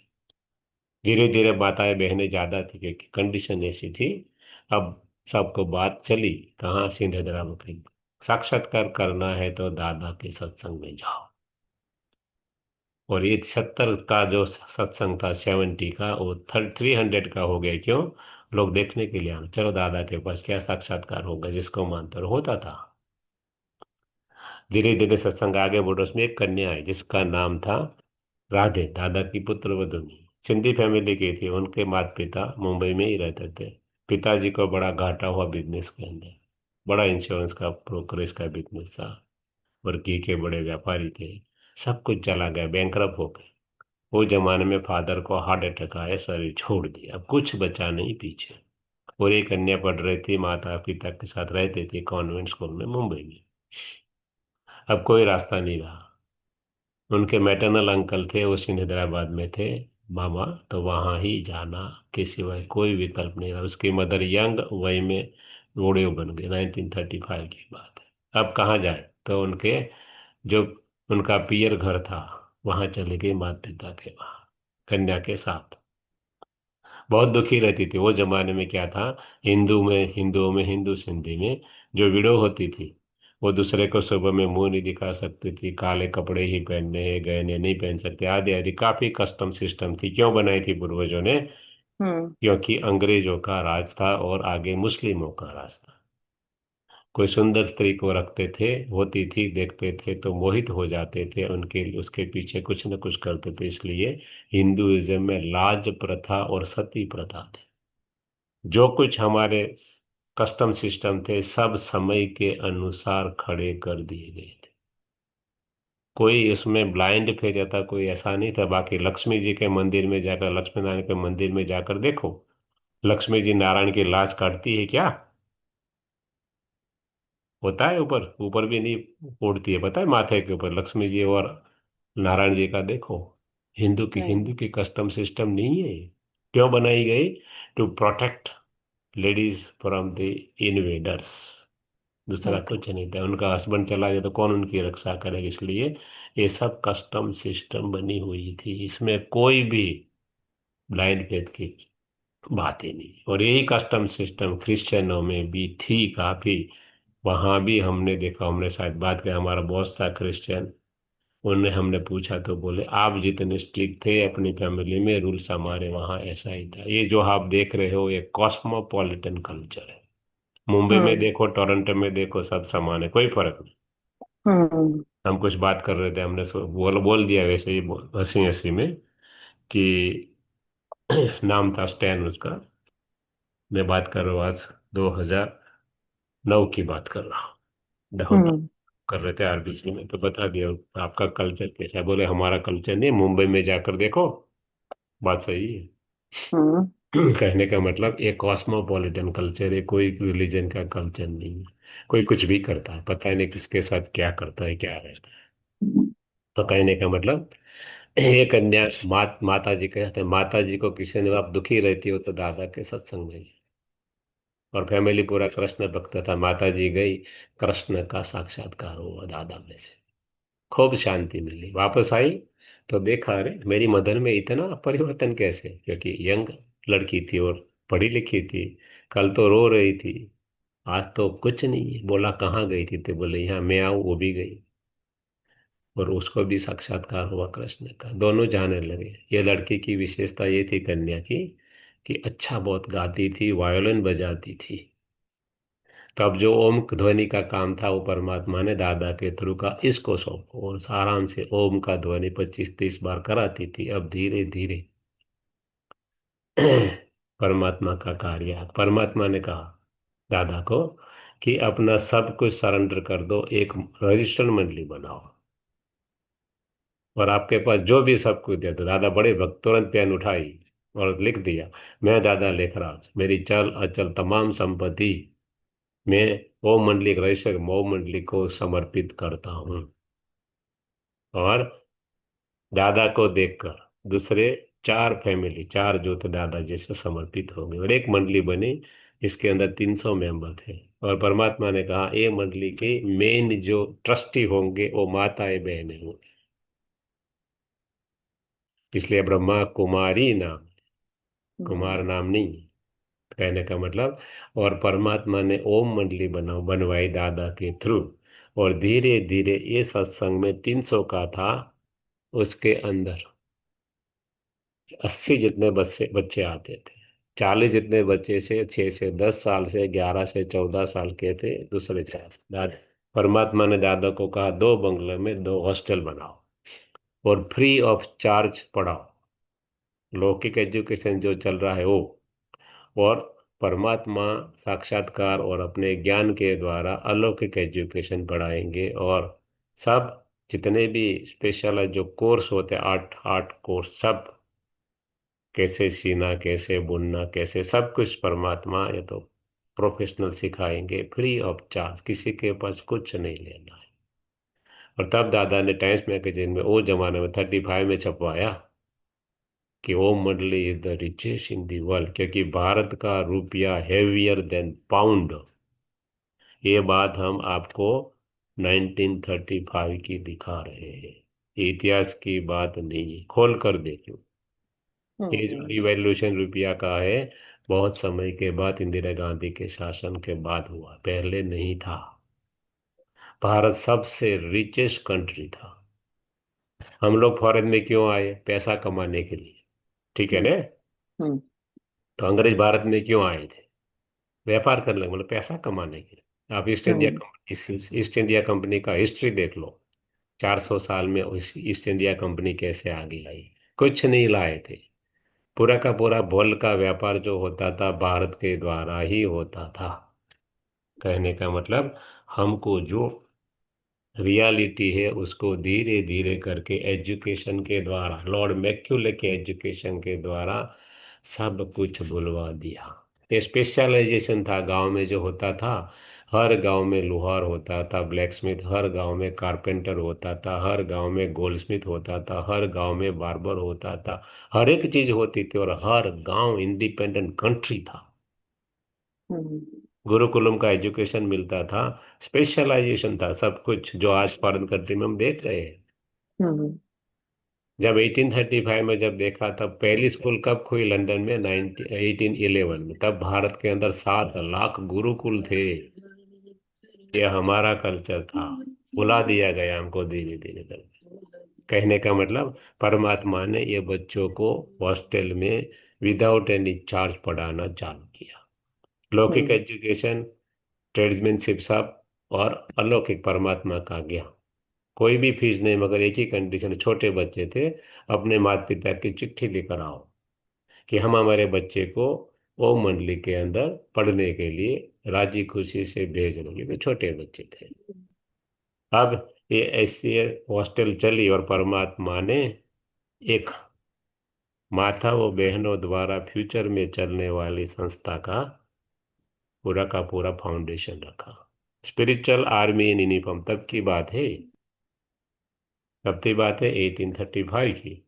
धीरे धीरे माताएं बहनें ज्यादा थी क्योंकि कंडीशन ऐसी थी। अब सबको बात चली, कहाँ सिंधेद्रा मुखी, साक्षात्कार करना है तो दादा के सत्संग में जाओ। और ये 70 का जो सत्संग था, 70 का, वो 300 का हो गया। क्यों? लोग देखने के लिए आना, चलो दादा के पास क्या साक्षात्कार होगा, जिसको मानते रहो, होता था। धीरे धीरे सत्संग आगे बढ़ो। उसमें एक कन्या है जिसका नाम था राधे, दादा की पुत्र वधूनी, सिंधी फैमिली की थी। उनके माता पिता मुंबई में ही रहते थे। पिताजी को बड़ा घाटा हुआ बिजनेस के अंदर। बड़ा इंश्योरेंस का ब्रोकरेज का बिजनेस था, और घी के बड़े व्यापारी थे। सब कुछ चला गया, बैंकरप्ट हो गए। वो जमाने में फादर को हार्ट अटैक आया, शरीर छोड़ दिया, अब कुछ बचा नहीं पीछे। और एक कन्या पढ़ रही थी, माता पिता के साथ रहते थे कॉन्वेंट स्कूल में मुंबई में। अब कोई रास्ता नहीं रहा। उनके मैटरनल अंकल थे, वो सिंह में थे, मामा, तो वहां ही जाना के सिवाय कोई विकल्प नहीं रहा। उसकी मदर यंग वय में रोड़े बन गए, 1935 की बात है। अब कहाँ जाए, तो उनके जो उनका पियर घर था वहां चले गए, माता पिता के वहां, कन्या के साथ। बहुत दुखी रहती थी। वो जमाने में क्या था, हिंदुओं में हिंदू सिंधी में जो विडो होती थी, वो दूसरे को सुबह में मुंह नहीं दिखा सकती थी, काले कपड़े ही पहनने हैं, गहने नहीं पहन सकते, आदि आदि काफी कस्टम सिस्टम थी। क्यों बनाई थी पूर्वजों ने? हम्म। क्योंकि अंग्रेजों का राज था और आगे मुस्लिमों का राज था। कोई सुंदर स्त्री को रखते थे, होती थी, देखते थे तो मोहित हो जाते थे, उनके उसके पीछे कुछ न कुछ करते थे। इसलिए हिंदुइज्म में लाज प्रथा और सती प्रथा थी। जो कुछ हमारे कस्टम सिस्टम थे, सब समय के अनुसार खड़े कर दिए गए थे। कोई इसमें ब्लाइंड थे जाता, कोई ऐसा नहीं था। बाकी लक्ष्मी जी के मंदिर में जाकर, लक्ष्मी नारायण के मंदिर में जाकर देखो, लक्ष्मी जी नारायण की लाश काटती है क्या? होता है ऊपर, ऊपर भी नहीं ओढ़ती है, पता है, माथे के ऊपर लक्ष्मी जी और नारायण जी का देखो। नहीं। हिंदू की कस्टम सिस्टम नहीं है। क्यों बनाई गई? To protect ladies from the invaders. दूसरा ओके। कुछ नहीं था। उनका हस्बैंड चला गया तो कौन उनकी रक्षा करेगा? इसलिए ये सब कस्टम सिस्टम बनी हुई थी, इसमें कोई भी ब्लाइंड फेथ की बात ही नहीं। और यही कस्टम सिस्टम क्रिश्चियनों में भी थी काफी। वहां भी हमने देखा, हमने शायद बात की, हमारा बॉस था क्रिश्चियन, उन्हें हमने पूछा तो बोले आप जितने स्ट्रिक्ट थे अपनी फैमिली में, रूल्स हमारे वहाँ ऐसा ही था। ये जो आप देख रहे हो ये कॉस्मोपॉलिटन कल्चर है। मुंबई में हम्म। देखो, टोरंटो में देखो, सब समान है, कोई फर्क नहीं। हम्म। हम कुछ बात कर रहे थे, हमने बोल बोल दिया वैसे ही, हंसी हंसी में, कि नाम था स्टैन उसका। मैं बात कर रहा हूँ आज 2009 की बात कर रहा हूँ। हम हम्म। कर रहे थे आरबीसी में, तो बता दिया आपका कल्चर कैसा है। बोले हमारा कल्चर नहीं, मुंबई में जाकर देखो। बात सही है। हम्म। कहने का मतलब एक कॉस्मोपॉलिटन कल्चर है, कोई रिलीजन का कल्चर नहीं है। कोई कुछ भी करता है, पता ही नहीं किसके साथ क्या करता है, क्या रहता है। तो कहने का मतलब, ये कन्या माता जी कहते हैं, माता जी को किसी ने, आप दुखी रहती हो तो दादा के सत्संग में। और फैमिली पूरा कृष्ण भक्त था। माता जी गई, कृष्ण का साक्षात्कार हुआ दादा में से। खूब शांति मिली, वापस आई तो देखा, अरे मेरी मदर में इतना परिवर्तन कैसे? क्योंकि यंग लड़की थी और पढ़ी लिखी थी। कल तो रो रही थी, आज तो कुछ नहीं है। बोला कहाँ गई थी? तो बोले यहाँ मैं आऊँ, वो भी गई। और उसको भी साक्षात्कार हुआ कृष्ण का, दोनों जाने लगे। ये लड़की की विशेषता ये थी, कन्या की, कि अच्छा बहुत गाती थी, वायोलिन बजाती थी। तब जो ओम ध्वनि का काम था वो परमात्मा ने दादा के थ्रू का इसको सौंपा, और आराम से ओम का ध्वनि 25-30 बार कराती थी। अब धीरे धीरे परमात्मा का कार्य, परमात्मा ने कहा दादा को कि अपना सब कुछ सरेंडर कर दो, एक रजिस्टर्ड मंडली बनाओ, और आपके पास जो भी सब कुछ दे दो। दादा बड़े भक्त, तुरंत पेन उठाई और लिख दिया, मैं दादा लेखराज, मेरी चल अचल तमाम संपत्ति मैं ओम मंडली के रजिस्टर ओम मंडली को समर्पित करता हूँ। और दादा को देखकर दूसरे चार फैमिली, चार जो थे दादा जी से समर्पित हो गए, और एक मंडली बनी जिसके अंदर 300 मेंबर थे। और परमात्मा ने कहा ये मंडली के मेन जो ट्रस्टी होंगे वो माताएं बहनें होंगी, इसलिए ब्रह्मा कुमारी नाम, कुमार हम्म। नाम नहीं। कहने का मतलब, और परमात्मा ने ओम मंडली बनवाई दादा के थ्रू। और धीरे धीरे ये सत्संग में 300 का था, उसके अंदर 80 जितने बच्चे बच्चे आते थे। 40 जितने बच्चे से 6 से 10 साल से, 11 से 14 साल के थे, दूसरे चार दादा। परमात्मा ने दादा को कहा दो बंगले में दो हॉस्टल बनाओ और फ्री ऑफ चार्ज पढ़ाओ, लौकिक एजुकेशन जो चल रहा है वो। और परमात्मा साक्षात्कार और अपने ज्ञान के द्वारा अलौकिक एजुकेशन पढ़ाएंगे। और सब जितने भी स्पेशल जो कोर्स होते हैं, आर्ट आर्ट कोर्स, सब कैसे सीना, कैसे बुनना, कैसे सब कुछ परमात्मा ये तो प्रोफेशनल सिखाएंगे, फ्री ऑफ चार्ज, किसी के पास कुछ नहीं लेना है। और तब दादा ने टाइम्स मैगजीन में वो जमाने में 35 में छपवाया कि ओम मंडली is the richest in the world, क्योंकि भारत का रुपया हैवियर देन पाउंड। ये बात हम आपको 1935 की दिखा रहे हैं, ये इतिहास की बात नहीं है, खोल कर देखो। ये जो हम्म रिवॉल्यूशन रुपया का है, बहुत समय के बाद, इंदिरा गांधी के शासन के बाद हुआ, पहले नहीं था। भारत सबसे रिचेस्ट कंट्री था। हम लोग फॉरेन में क्यों आए? पैसा कमाने के लिए, ठीक है हम्म ना? हम्म तो अंग्रेज भारत में क्यों आए थे? व्यापार करने, मतलब पैसा कमाने के लिए। आप ईस्ट इंडिया हम्म कंपनी, ईस्ट इंडिया कंपनी का हिस्ट्री देख लो। 400 साल में ईस्ट इंडिया कंपनी कैसे आगे आई? कुछ नहीं लाए थे। पूरा का पूरा भोल का व्यापार जो होता था भारत के द्वारा ही होता था। कहने का मतलब, हमको जो रियलिटी है उसको धीरे धीरे करके एजुकेशन के द्वारा, लॉर्ड मैक्यूले के एजुकेशन के द्वारा सब कुछ बुलवा दिया। ये स्पेशलाइजेशन था गांव में जो होता था। हर गांव में लोहार होता था, ब्लैक स्मिथ, हर गांव में कारपेंटर होता था, हर गांव में गोल्ड स्मिथ होता था, हर गांव में बार्बर होता था। हर एक चीज होती थी, और हर गांव इंडिपेंडेंट कंट्री था। हम्म गुरुकुलम का एजुकेशन मिलता था, स्पेशलाइजेशन था, सब कुछ जो आज फॉरेन कंट्री में हम देख रहे हैं। हम्म जब 1835 में जब देखा, तब पहली स्कूल कब खुई लंदन में? 1811 में। तब भारत के अंदर 7 लाख गुरुकुल थे। ये हमारा कल्चर था, बुला दिया गया हमको धीरे धीरे करके। कहने का मतलब, परमात्मा ने ये बच्चों को हॉस्टल में विदाउट एनी चार्ज पढ़ाना चालू किया। लौकिक हम्म एजुकेशन, ट्रेड्समैनशिप सब, और अलौकिक परमात्मा का ज्ञान। कोई भी फीस नहीं, मगर एक ही कंडीशन, छोटे बच्चे थे, अपने माता पिता की चिट्ठी लेकर आओ कि हम हमारे बच्चे को ओम मंडली के अंदर पढ़ने के लिए राजी खुशी से भेज रहे हैं। वे छोटे बच्चे थे। अब ये ऐसी हॉस्टल चली, और परमात्मा ने एक माता व बहनों द्वारा फ्यूचर में चलने वाली संस्था का पूरा का पूरा फाउंडेशन रखा। स्पिरिचुअल आर्मी इन यूनिफॉर्म, तब की बात है, तब की बात है 1835 की।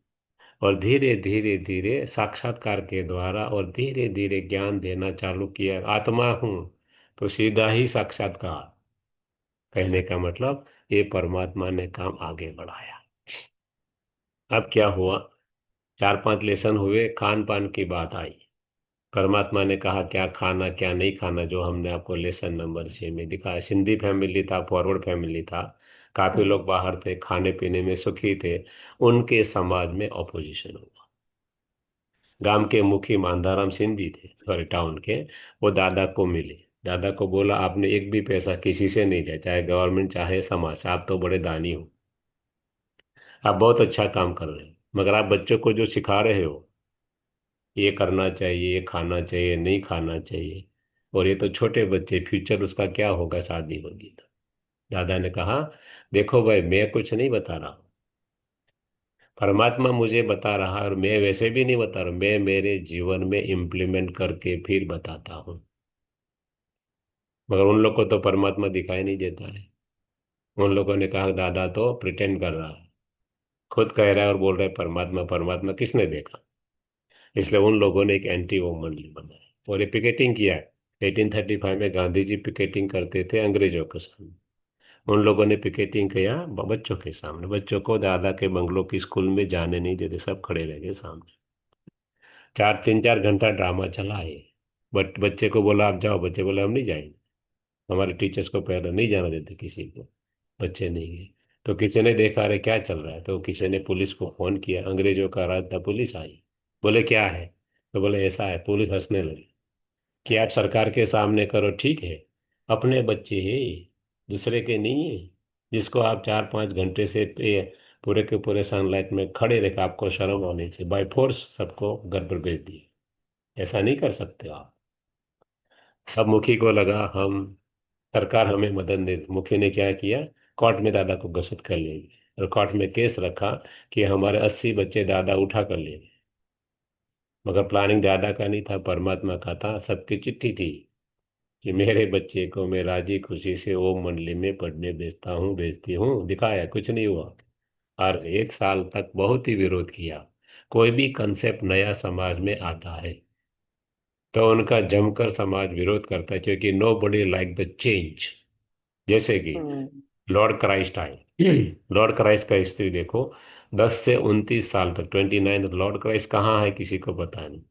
और धीरे धीरे धीरे साक्षात्कार के द्वारा, और धीरे धीरे ज्ञान देना चालू किया। आत्मा हूं तो सीधा ही साक्षात्कार। कहने का मतलब, ये परमात्मा ने काम आगे बढ़ाया। अब क्या हुआ? 4-5 लेसन हुए, खान पान की बात आई। परमात्मा ने कहा क्या खाना क्या नहीं खाना, जो हमने आपको लेसन नंबर 6 में दिखाया। सिंधी फैमिली था, फॉरवर्ड फैमिली था, काफी हम्म लोग बाहर थे, खाने पीने में सुखी थे। उनके समाज में ऑपोजिशन हुआ। गांव के मुखी मानधाराम सिंधी थे, सॉरी टाउन के, वो दादा को मिले। दादा को बोला, आपने एक भी पैसा किसी से नहीं लिया, चाहे गवर्नमेंट चाहे समाज से, आप तो बड़े दानी हो, आप बहुत अच्छा काम कर रहे हो, मगर आप बच्चों को जो सिखा रहे हो, ये करना चाहिए, ये खाना चाहिए, नहीं खाना चाहिए, और ये तो छोटे बच्चे, फ्यूचर उसका क्या होगा, शादी होगी तो। दादा ने कहा, देखो भाई, मैं कुछ नहीं बता रहा हूँ, परमात्मा मुझे बता रहा है, और मैं वैसे भी नहीं बता रहा हूँ, मैं मेरे जीवन में इम्प्लीमेंट करके फिर बताता हूँ। मगर उन लोग को तो परमात्मा दिखाई नहीं देता है। उन लोगों ने कहा दादा तो प्रिटेंड कर रहा है, खुद कह रहा है और बोल रहा है परमात्मा परमात्मा, किसने देखा? इसलिए उन लोगों ने एक एंटी वोमन लीग बनाया, और ये पिकेटिंग किया है। 1835 में गांधी जी पिकेटिंग करते थे अंग्रेजों के सामने। उन लोगों ने पिकेटिंग किया बच्चों के सामने। बच्चों को दादा के बंगलों की स्कूल में जाने नहीं देते, सब खड़े रह गए सामने। 3-4 घंटा ड्रामा चला है। बट बच्चे को बोला आप जाओ, बच्चे बोले हम नहीं जाएंगे, हमारे टीचर्स को पहले नहीं जाना देते किसी को। बच्चे नहीं गए। तो किसी ने देखा, अरे क्या चल रहा है, तो किसी ने पुलिस को फोन किया, अंग्रेजों का राज था, पुलिस आई। बोले क्या है? तो बोले ऐसा है। पुलिस हंसने लगी कि आप सरकार के सामने करो, ठीक है, अपने बच्चे हैं, दूसरे के नहीं है, जिसको आप 4-5 घंटे से पूरे के पूरे सनलाइट में खड़े रखे, आपको शर्म होनी चाहिए, बाय फोर्स सबको घर पर भेज दिए। ऐसा नहीं कर सकते आप। अब मुखी को लगा हम सरकार हमें मदद दे। मुखी ने क्या किया, कोर्ट में दादा को घसीट कर ले गए और कोर्ट में केस रखा कि हमारे 80 बच्चे दादा उठा कर ले गए। मगर प्लानिंग दादा का नहीं था, परमात्मा का था। सबकी चिट्ठी थी कि मेरे बच्चे को मैं राजी खुशी से ओम मंडली में पढ़ने भेजती हूँ। दिखाया, कुछ नहीं हुआ। और 1 साल तक बहुत ही विरोध किया। कोई भी कंसेप्ट नया समाज में आता है तो उनका जमकर समाज विरोध करता है, क्योंकि nobody like the change. जैसे कि हम्म। लॉर्ड क्राइस्ट आए। लॉर्ड क्राइस्ट का हिस्ट्री देखो, 10 से 29 साल तक, 29, लॉर्ड क्राइस्ट कहाँ है किसी को पता नहीं।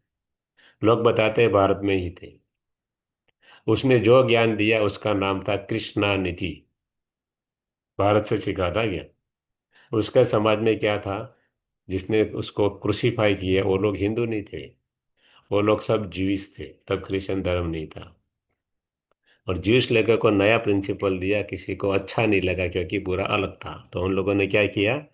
लोग बताते हैं भारत में ही थे। उसने जो ज्ञान दिया उसका नाम था कृष्णा निधि। भारत से सीखा था ज्ञान। उसका समाज में क्या था, जिसने उसको क्रूसीफाई किया वो लोग हिंदू नहीं थे, वो लोग सब ज्यूइश थे। तब क्रिश्चियन धर्म नहीं था। और ज्यूइश लेकर को नया प्रिंसिपल दिया, किसी को अच्छा नहीं लगा क्योंकि बुरा अलग था, तो उन लोगों ने क्या किया,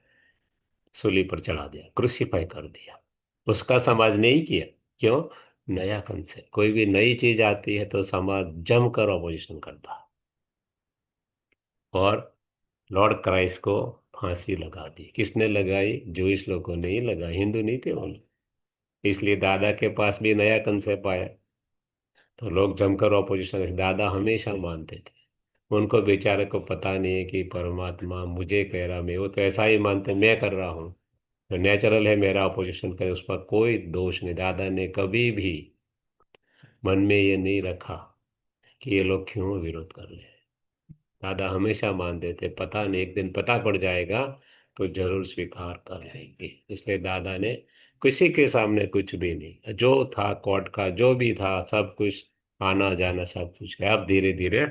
सूली पर चढ़ा दिया, क्रूसीफाई कर दिया। उसका समाज ने ही किया। क्यों? नया कंसेप्ट, कोई भी नई चीज आती है तो समाज जमकर ऑपोजिशन करता है। और लॉर्ड क्राइस्ट को फांसी लगा दी। किसने लगाई? जूइश लोगों ने ही लगाई, हिंदू नहीं थे वो लोग। इसलिए दादा के पास भी नया कंसेप्ट आया तो लोग जमकर ऑपोजिशन। दादा हमेशा मानते थे, उनको बेचारे को पता नहीं है कि परमात्मा मुझे कह रहा, मैं वो तो ऐसा ही मानते मैं कर रहा हूँ, तो नेचुरल है मेरा अपोजिशन करे, उस पर कोई दोष नहीं। दादा ने कभी भी मन में ये नहीं रखा कि ये लोग क्यों विरोध कर रहे हैं। दादा हमेशा मानते थे पता नहीं, एक दिन पता पड़ जाएगा तो जरूर स्वीकार कर लेंगे। इसलिए दादा ने किसी के सामने कुछ भी नहीं, जो था कोर्ट का जो भी था सब कुछ, आना जाना सब कुछ है। अब धीरे धीरे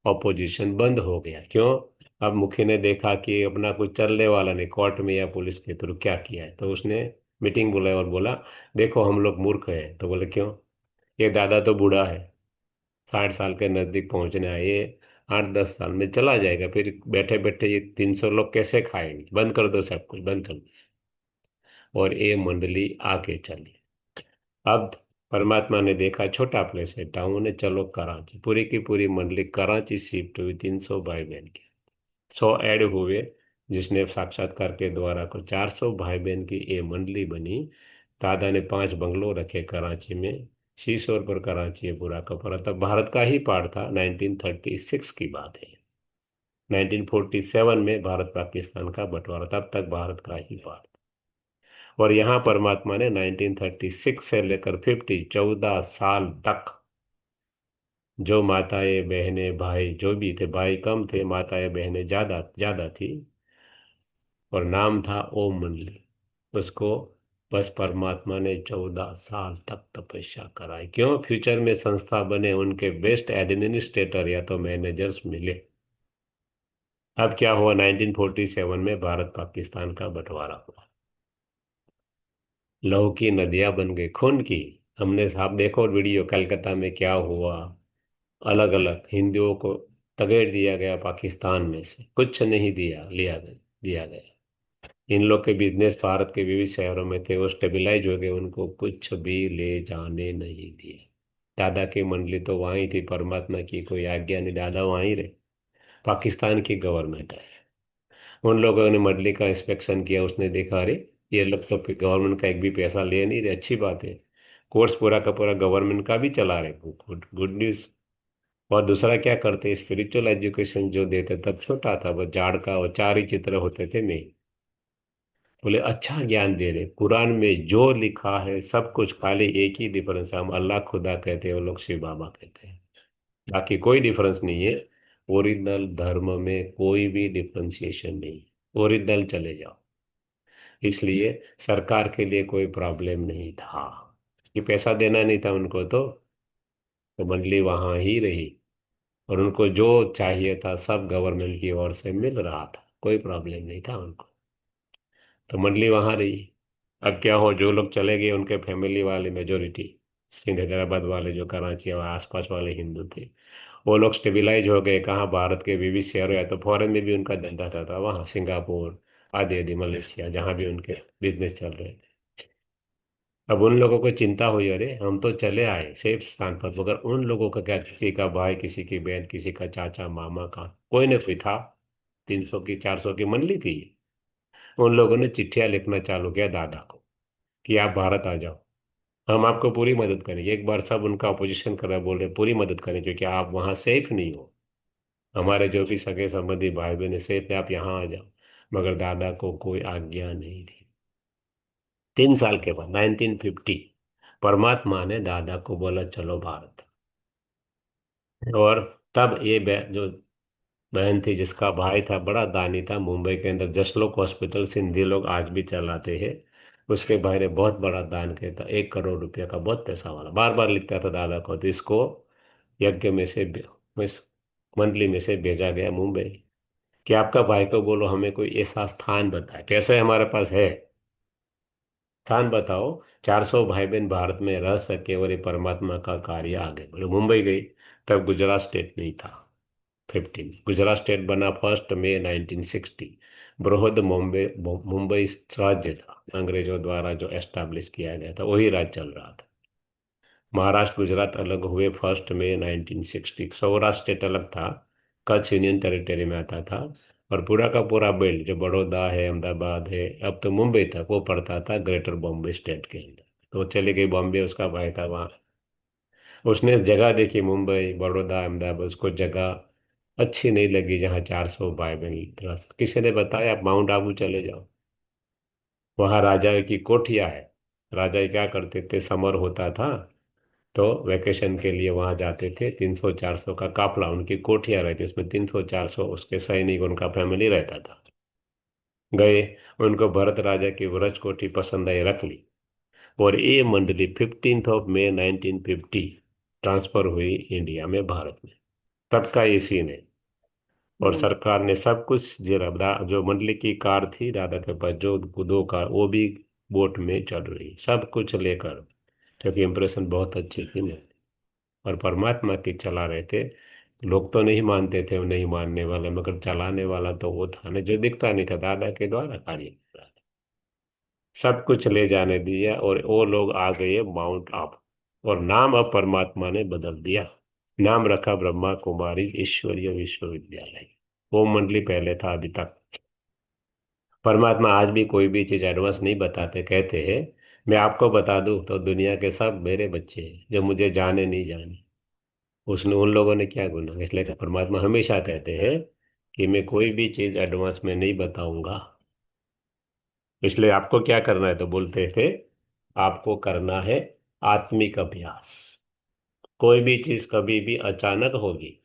ऑपोजिशन बंद हो गया। क्यों? अब मुखी ने देखा कि अपना कुछ चलने वाला नहीं, कोर्ट में या पुलिस के थ्रू क्या किया है, तो उसने मीटिंग बुलाई और बोला देखो हम लोग मूर्ख हैं। तो बोले क्यों? ये दादा तो बूढ़ा है, 60 साल के नजदीक पहुंचने आए, ये 8-10 साल में चला जाएगा, फिर बैठे बैठे ये 300 लोग कैसे खाएंगे, बंद कर दो, सब कुछ बंद कर दो। और ये मंडली आके चली। अब परमात्मा ने देखा छोटा प्लेस है, टाउन है, चलो कराची, पूरी की पूरी मंडली कराची शिफ्ट हुई, 300 भाई बहन की। 100 ऐड हुए, जिसने साक्षात्कार के द्वारा को 400 भाई बहन की ये मंडली बनी। दादा ने 5 बंगलो रखे कराची में। शीशोर पर कराची है पूरा का पूरा। तब भारत का ही पार्ट था, 1936 की बात है। 1947 में भारत पाकिस्तान का बंटवारा, तब तक भारत का ही पार्ट। और यहाँ परमात्मा ने 1936 से लेकर 50, 14 साल तक, जो माताएं बहनें भाई जो भी थे, भाई कम थे, माताएं बहनें ज्यादा ज्यादा थी, और नाम था ओम मंडली। उसको बस परमात्मा ने 14 साल तक तपस्या कराई। क्यों? फ्यूचर में संस्था बने, उनके बेस्ट एडमिनिस्ट्रेटर या तो मैनेजर्स मिले। अब क्या हुआ, 1947 में भारत पाकिस्तान का बंटवारा हुआ। लहू की नदियां बन गई खून की। हमने साहब देखो वीडियो, कलकत्ता में क्या हुआ। अलग अलग हिंदुओं को तगेड़ दिया गया, पाकिस्तान में से कुछ नहीं दिया गया। इन लोग के बिजनेस भारत के विविध शहरों में थे, वो स्टेबलाइज हो गए, उनको कुछ भी ले जाने नहीं दिए। दादा की मंडली तो वहीं थी, परमात्मा की कोई आज्ञा नहीं, दादा वहीं रहे। पाकिस्तान की गवर्नमेंट है, उन लोगों ने मंडली का इंस्पेक्शन किया, उसने देखा अरे ये लोग तो गवर्नमेंट का एक भी पैसा ले नहीं रहे, अच्छी बात है। कोर्स पूरा का पूरा गवर्नमेंट का भी चला रहे, गुड गुड न्यूज। और दूसरा क्या करते, स्पिरिचुअल एजुकेशन जो देते, तब छोटा था वो, झाड़ का और 4 ही चित्र होते थे नहीं। बोले अच्छा ज्ञान दे रहे, कुरान में जो लिखा है सब कुछ, खाली एक ही डिफरेंस है, हम अल्लाह खुदा कहते हैं, वो लोग शिव बाबा कहते हैं। बाकी कोई डिफरेंस नहीं है। ओरिजिनल धर्म में कोई भी डिफरेंशिएशन नहीं, ओरिजिनल चले जाओ। इसलिए सरकार के लिए कोई प्रॉब्लम नहीं था कि पैसा देना नहीं था उनको, तो मंडली वहां ही रही। और उनको जो चाहिए था सब गवर्नमेंट की ओर से मिल रहा था, कोई प्रॉब्लम नहीं था उनको, तो मंडली वहां रही। अब क्या हो, जो लोग चले गए उनके फैमिली वाले मेजोरिटी, सिंध हैदराबाद वाले जो कराची और आसपास वाले हिंदू थे, वो लोग स्टेबलाइज हो गए। कहाँ? भारत के विविध शहरों, या तो फॉरेन में भी उनका धंधा था वहाँ, सिंगापुर आदि आदि, मलेशिया, जहाँ भी उनके बिजनेस चल रहे थे। अब उन लोगों को चिंता हुई, अरे हम तो चले आए सेफ स्थान पर, मगर उन लोगों का क्या, किसी का भाई, किसी की बहन, किसी का चाचा, मामा का कोई न कोई था। 300 की 400 की मंडली थी। उन लोगों ने चिट्ठियां लिखना चालू किया दादा को कि आप भारत आ जाओ, हम आपको पूरी मदद करेंगे। एक बार सब उनका अपोजिशन कर रहा है, बोल रहे पूरी मदद करें क्योंकि आप वहाँ सेफ नहीं हो, हमारे जो भी सगे संबंधी भाई बहन सेफ है, आप यहाँ आ जाओ। मगर दादा को कोई आज्ञा नहीं थी। 3 साल के बाद 1950 परमात्मा ने दादा को बोला चलो भारत। और तब ये जो बहन थी, जिसका भाई था बड़ा दानी था, मुंबई के अंदर जसलोक हॉस्पिटल सिंधी लोग आज भी चलाते हैं, उसके भाई ने बहुत बड़ा दान किया था, 1 करोड़ रुपया का, बहुत पैसा वाला। बार बार लिखता था दादा को, तो इसको यज्ञ में से इस मंडली में से भेजा गया मुंबई कि आपका भाई को बोलो हमें कोई ऐसा स्थान बताए, कैसे हमारे पास है, स्थान बताओ, 400 भाई बहन भारत में रह सके और ये परमात्मा का कार्य आगे बढ़े। मुंबई गई, तब गुजरात स्टेट नहीं था। 15 गुजरात स्टेट बना 1 मई 1960। बृहद मुंबई मुंबई राज्य था, अंग्रेजों द्वारा जो एस्टैब्लिश किया गया था, वही राज्य चल रहा था। महाराष्ट्र गुजरात अलग हुए 1 मई 1960। सौराष्ट्र स्टेट अलग था, कच्छ यूनियन टेरिटरी में आता था। और पूरा का पूरा बेल्ट जो बड़ौदा है, अहमदाबाद है, अब तो मुंबई तक, वो पड़ता था ग्रेटर बॉम्बे स्टेट के अंदर। तो वो चले गई बॉम्बे, उसका भाई था वहाँ। उसने जगह देखी, मुंबई, बड़ौदा, अहमदाबाद, उसको जगह अच्छी नहीं लगी जहाँ 400 भाई बहन रह किसी ने बताया आप माउंट आबू चले जाओ, वहाँ राजा की कोठिया है। राजा क्या करते थे, समर होता था तो वेकेशन के लिए वहां जाते थे, 300 400 का काफला, उनकी कोठियां रहती, उसमें 300 400 उसके सैनिक, उनका फैमिली रहता था। गए, उनको भरत राजा की व्रज कोठी पसंद आई, रख ली। और ये मंडली 15 मई 1950 ट्रांसफर हुई इंडिया में, भारत में। तब का ये सीन है। और हम्म, सरकार ने सब कुछ, जो मंडली की कार थी दादा के पास, जो 2 कार, वो भी बोट में चल रही, सब कुछ लेकर, क्योंकि इंप्रेशन बहुत अच्छी थी ना। और परमात्मा की चला रहे थे। लोग तो नहीं मानते थे, वो नहीं मानने वाले, मगर चलाने वाला तो वो था ना, जो दिखता नहीं था, दादा के द्वारा कार्य कर रहा था। सब कुछ ले जाने दिया और वो लोग आ गए माउंट आबू। और नाम अब परमात्मा ने बदल दिया, नाम रखा ब्रह्मा कुमारी ईश्वरीय विश्वविद्यालय। वो मंडली पहले था अभी तक। परमात्मा आज भी कोई भी चीज एडवांस नहीं बताते, कहते हैं मैं आपको बता दूं तो दुनिया के सब मेरे बच्चे हैं, जो मुझे जाने नहीं जाने। उसने उन लोगों ने क्या गुना, इसलिए कि परमात्मा हमेशा कहते हैं कि मैं कोई भी चीज एडवांस में नहीं बताऊंगा। इसलिए आपको क्या करना है, तो बोलते थे आपको करना है आत्मिक अभ्यास। कोई भी चीज कभी भी अचानक होगी,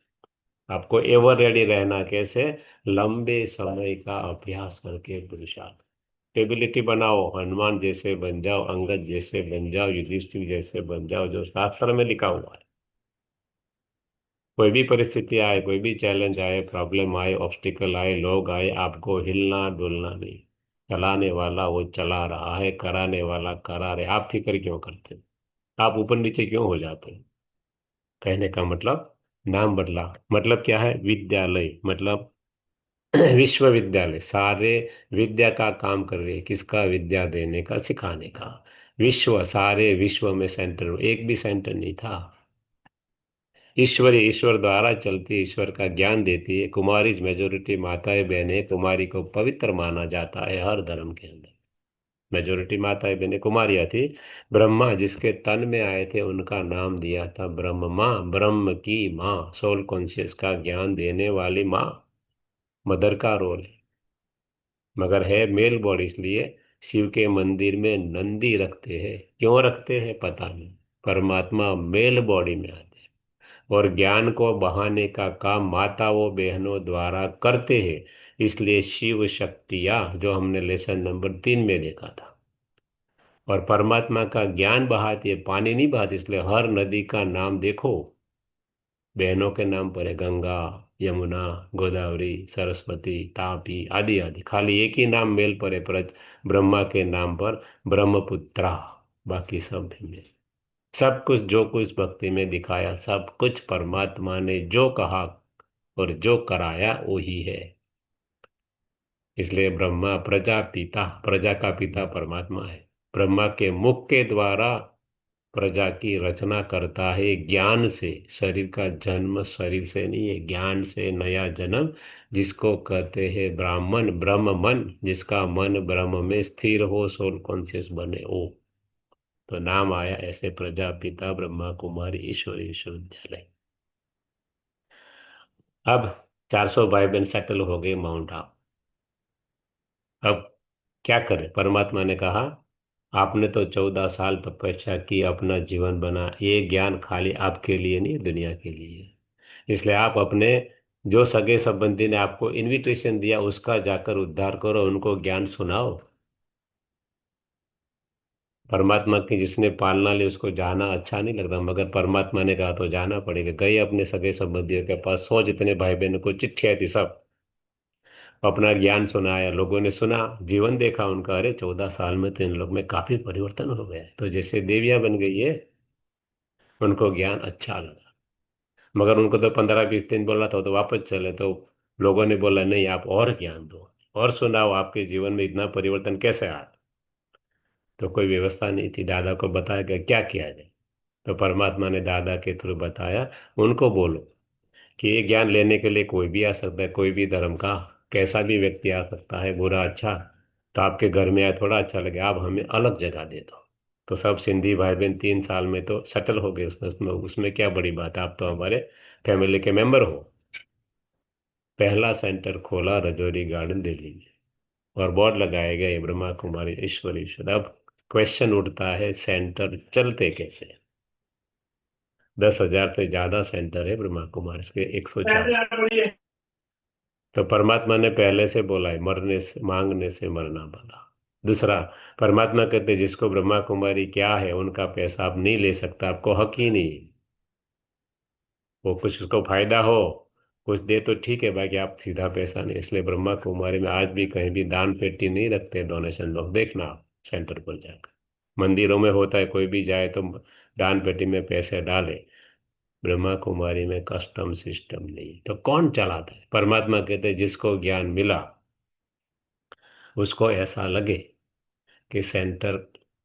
आपको एवर रेडी रहना, कैसे, लंबे समय का अभ्यास करके पुरुषार्थ। एबिलिटी बनाओ, हनुमान जैसे बन जाओ, अंगद जैसे बन जाओ, युधिष्ठिर जैसे बन जाओ, जो शास्त्र में लिखा हुआ है। कोई भी परिस्थिति आए, कोई भी चैलेंज आए, प्रॉब्लम आए, ऑब्स्टिकल आए, लोग आए, आपको हिलना डुलना नहीं। चलाने वाला वो चला रहा है, कराने वाला करा रहे, आप फिक्र क्यों करते हैं? आप ऊपर नीचे क्यों हो जाते हैं? कहने का मतलब, नाम बदला, मतलब क्या है, विद्यालय मतलब विश्वविद्यालय, सारे विद्या का काम कर रहे हैं, किसका, विद्या देने का, सिखाने का। विश्व, सारे विश्व में सेंटर, एक भी सेंटर नहीं था। ईश्वरी, ईश्वर द्वारा चलती है, ईश्वर का ज्ञान देती है। कुमारी मेजोरिटी माताएं बहनें, कुमारी को पवित्र माना जाता है हर धर्म के अंदर। मेजोरिटी माताएं बहनें कुमारियां थी। ब्रह्मा जिसके तन में आए थे, उनका नाम दिया था ब्रह्म माँ, ब्रह्म की माँ, सोल कॉन्शियस का ज्ञान देने वाली माँ। मदर का रोल है, मगर है मेल बॉडी, इसलिए शिव के मंदिर में नंदी रखते हैं। क्यों रखते हैं पता नहीं, परमात्मा मेल बॉडी में आते हैं। और ज्ञान को बहाने का काम माताओं बहनों द्वारा करते हैं। इसलिए शिव शक्तियाँ, जो हमने लेसन नंबर 3 में देखा था, और परमात्मा का ज्ञान बहाती है, पानी नहीं बहाती। इसलिए हर नदी का नाम देखो, बहनों के नाम पर है, गंगा, यमुना, गोदावरी, सरस्वती, तापी, आदि आदि। खाली एक ही नाम मेल पर है, ब्रह्मा के नाम पर ब्रह्मपुत्रा। बाकी सब भिन्न। सब कुछ जो कुछ भक्ति में दिखाया, सब कुछ परमात्मा ने जो कहा और जो कराया वही है। इसलिए ब्रह्मा प्रजा पिता, प्रजा का पिता परमात्मा है। ब्रह्मा के मुख के द्वारा प्रजा की रचना करता है ज्ञान से। शरीर का जन्म शरीर से नहीं है, ज्ञान से नया जन्म, जिसको कहते हैं ब्राह्मण ब्रह्म मन, जिसका मन ब्रह्म में स्थिर हो, सोल कॉन्शियस बने हो। तो नाम आया ऐसे प्रजापिता ब्रह्मा कुमारी ईश्वरी विश्वविद्यालय। अब 400 भाई बहन सेटल हो गए माउंट आबू। अब क्या करें? परमात्मा ने कहा, आपने तो 14 साल तपस्या की, अपना जीवन बना, ये ज्ञान खाली आपके लिए नहीं, दुनिया के लिए है। इसलिए आप अपने जो सगे संबंधी ने आपको इनविटेशन दिया उसका जाकर उद्धार करो, उनको ज्ञान सुनाओ। परमात्मा की जिसने पालना ली उसको जाना अच्छा नहीं लगता, मगर परमात्मा ने कहा तो जाना पड़ेगा। गए अपने सगे संबंधियों के पास, 100 जितने भाई बहनों को चिट्ठियां थी, सब अपना ज्ञान सुनाया। लोगों ने सुना, जीवन देखा उनका, अरे 14 साल में तो इन लोग में काफी परिवर्तन हो गया है, तो जैसे देवियां बन गई है। उनको ज्ञान अच्छा लगा, मगर उनको तो 15-20 दिन बोला था, तो वापस चले। तो लोगों ने बोला नहीं, आप और ज्ञान दो और सुनाओ, आपके जीवन में इतना परिवर्तन कैसे आया। तो कोई व्यवस्था नहीं थी, दादा को बताया गया क्या किया जाए। तो परमात्मा ने दादा के थ्रू बताया, उनको बोलो कि ये ज्ञान लेने के लिए कोई भी आ सकता है, कोई भी धर्म का कैसा भी व्यक्ति आ सकता है, बुरा अच्छा। तो आपके घर में आए, थोड़ा अच्छा लगे, आप हमें अलग जगह दे दो। तो सब सिंधी भाई बहन 3 साल में तो सेटल हो गए। उसमें क्या बड़ी बात है, आप तो हमारे फैमिली के मेंबर हो। पहला सेंटर खोला रजौरी गार्डन दिल्ली में, और बोर्ड लगाए गए ब्रह्मा कुमारी ईश्वर ईश्वर। अब क्वेश्चन उठता है, सेंटर चलते कैसे? 10,000 से ज्यादा सेंटर है ब्रह्मा कुमारी के, 104। तो परमात्मा ने पहले से बोला है, मरने से मांगने से मरना भला। दूसरा, परमात्मा कहते जिसको ब्रह्मा कुमारी क्या है, उनका पैसा आप नहीं ले सकता, आपको हक ही नहीं। वो कुछ उसको फायदा हो, कुछ दे तो ठीक है, बाकी आप सीधा पैसा नहीं। इसलिए ब्रह्मा कुमारी में आज भी कहीं भी दान पेटी नहीं रखते डोनेशन लोग, देखना आप सेंटर पर जाकर। मंदिरों में होता है, कोई भी जाए तो दान पेटी में पैसे डाले। ब्रह्मा कुमारी में कस्टम सिस्टम नहीं। तो कौन चलाता है? परमात्मा कहते हैं जिसको ज्ञान मिला उसको ऐसा लगे कि सेंटर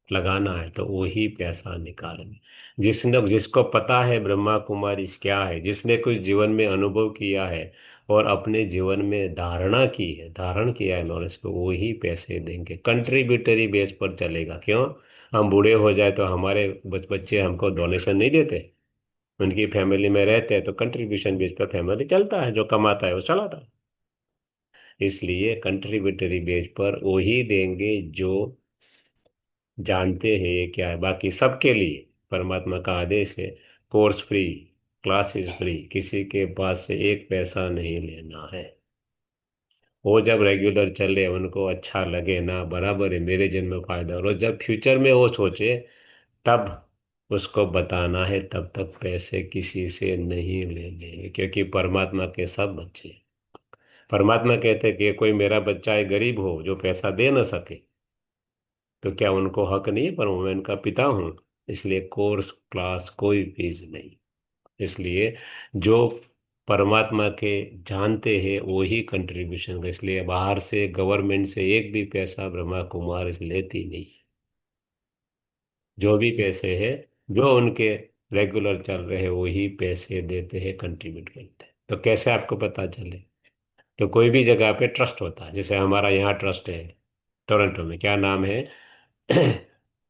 लगाना है तो वही पैसा निकालेंगे। जिसने जिसको पता है ब्रह्मा कुमारी क्या है, जिसने कुछ जीवन में अनुभव किया है और अपने जीवन में धारणा की है, धारण किया है नॉलेज को, वही पैसे देंगे। कंट्रीब्यूटरी बेस पर चलेगा। क्यों? हम बूढ़े हो जाए तो हमारे बच्चे हमको डोनेशन नहीं देते, उनकी फैमिली में रहते हैं, तो कंट्रीब्यूशन बेस पर फैमिली चलता है, जो कमाता है वो चलाता है। इसलिए कंट्रीब्यूटरी बेस पर वही देंगे जो जानते हैं ये क्या है। बाकी सबके लिए परमात्मा का आदेश है, कोर्स फ्री, क्लासेस फ्री, किसी के पास से एक पैसा नहीं लेना है। वो जब रेगुलर चले, उनको अच्छा लगे ना, बराबर है, मेरे जन्म में फायदा, और जब फ्यूचर में वो सोचे, तब उसको बताना है। तब तक पैसे किसी से नहीं लेने, क्योंकि परमात्मा के सब बच्चे हैं। परमात्मा कहते हैं कि कोई मेरा बच्चा है गरीब हो जो पैसा दे ना सके, तो क्या उनको हक नहीं है? पर मैं उनका पिता हूँ। इसलिए कोर्स क्लास कोई फीस नहीं। इसलिए जो परमात्मा के जानते हैं वो ही कंट्रीब्यूशन का। इसलिए बाहर से गवर्नमेंट से एक भी पैसा ब्रह्मा कुमार इस लेती नहीं। जो भी पैसे है, जो उनके रेगुलर चल रहे हैं वही पैसे देते हैं, कंट्रीब्यूट करते हैं। तो कैसे आपको पता चले? तो कोई भी जगह पे ट्रस्ट होता है, जैसे हमारा यहाँ ट्रस्ट है टोरंटो में, क्या नाम है?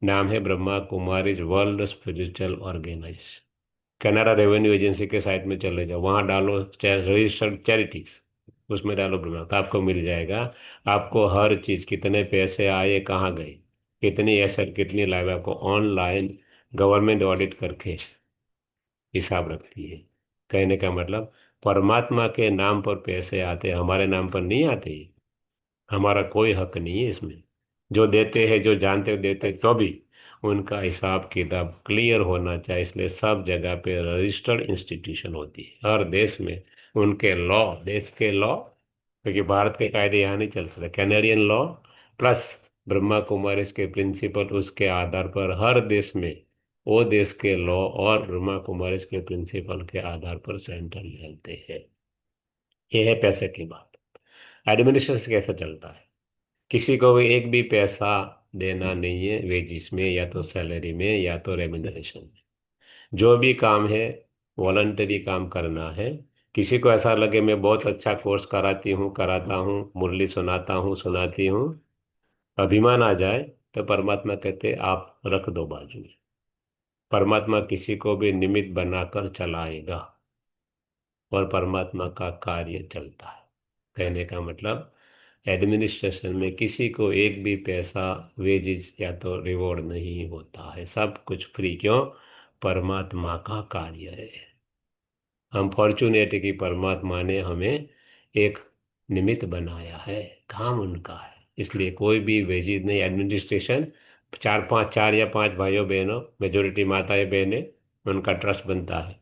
नाम है Brahma Kumaris world spiritual organization. Canada revenue agency के साइट में चले जाओ, वहाँ डालो रजिस्टर्ड चैरिटीज, उसमें डालो ब्रह्मा, तो आपको मिल जाएगा। आपको हर चीज, कितने पैसे आए, कहाँ गए, कितनी एसेट, कितनी लाइव, आपको ऑनलाइन गवर्नमेंट ऑडिट करके हिसाब रखती है। कहने का मतलब, परमात्मा के नाम पर पैसे आते, हमारे नाम पर नहीं आते। हमारा कोई हक नहीं है इसमें। जो देते हैं, जो जानते हो देते हैं, तो भी उनका हिसाब किताब क्लियर होना चाहिए। इसलिए सब जगह पे रजिस्टर्ड इंस्टीट्यूशन होती है हर देश में। उनके लॉ, देश के लॉ, क्योंकि भारत के कायदे यहाँ नहीं चल सकते, Canadian law plus Brahma Kumari के प्रिंसिपल, उसके आधार पर हर देश में वो देश के लॉ और ब्रह्मा कुमारी के प्रिंसिपल के आधार पर सेंटर चलते हैं। ये है पैसे की बात। एडमिनिस्ट्रेशन कैसे चलता है? किसी को भी एक भी पैसा देना नहीं है वेजिस में, या तो सैलरी में, या तो रेम्यूनरेशन में। जो भी काम है वॉलंटरी काम करना है। किसी को ऐसा लगे मैं बहुत अच्छा कोर्स कराती हूँ, कराता हूँ, मुरली सुनाता हूँ, सुनाती हूँ, अभिमान आ जाए, तो परमात्मा कहते आप रख दो बाजू में। परमात्मा किसी को भी निमित्त बनाकर चलाएगा, और परमात्मा का कार्य चलता है। कहने का मतलब, एडमिनिस्ट्रेशन में किसी को एक भी पैसा वेजिज या तो रिवॉर्ड नहीं होता है, सब कुछ फ्री। क्यों? परमात्मा का कार्य है। हम फॉर्चुनेट कि परमात्मा ने हमें एक निमित्त बनाया है, काम उनका है। इसलिए कोई भी वेजिज नहीं, एडमिनिस्ट्रेशन चार या पांच भाइयों बहनों, मेजोरिटी माताएं बहनें, उनका ट्रस्ट बनता है।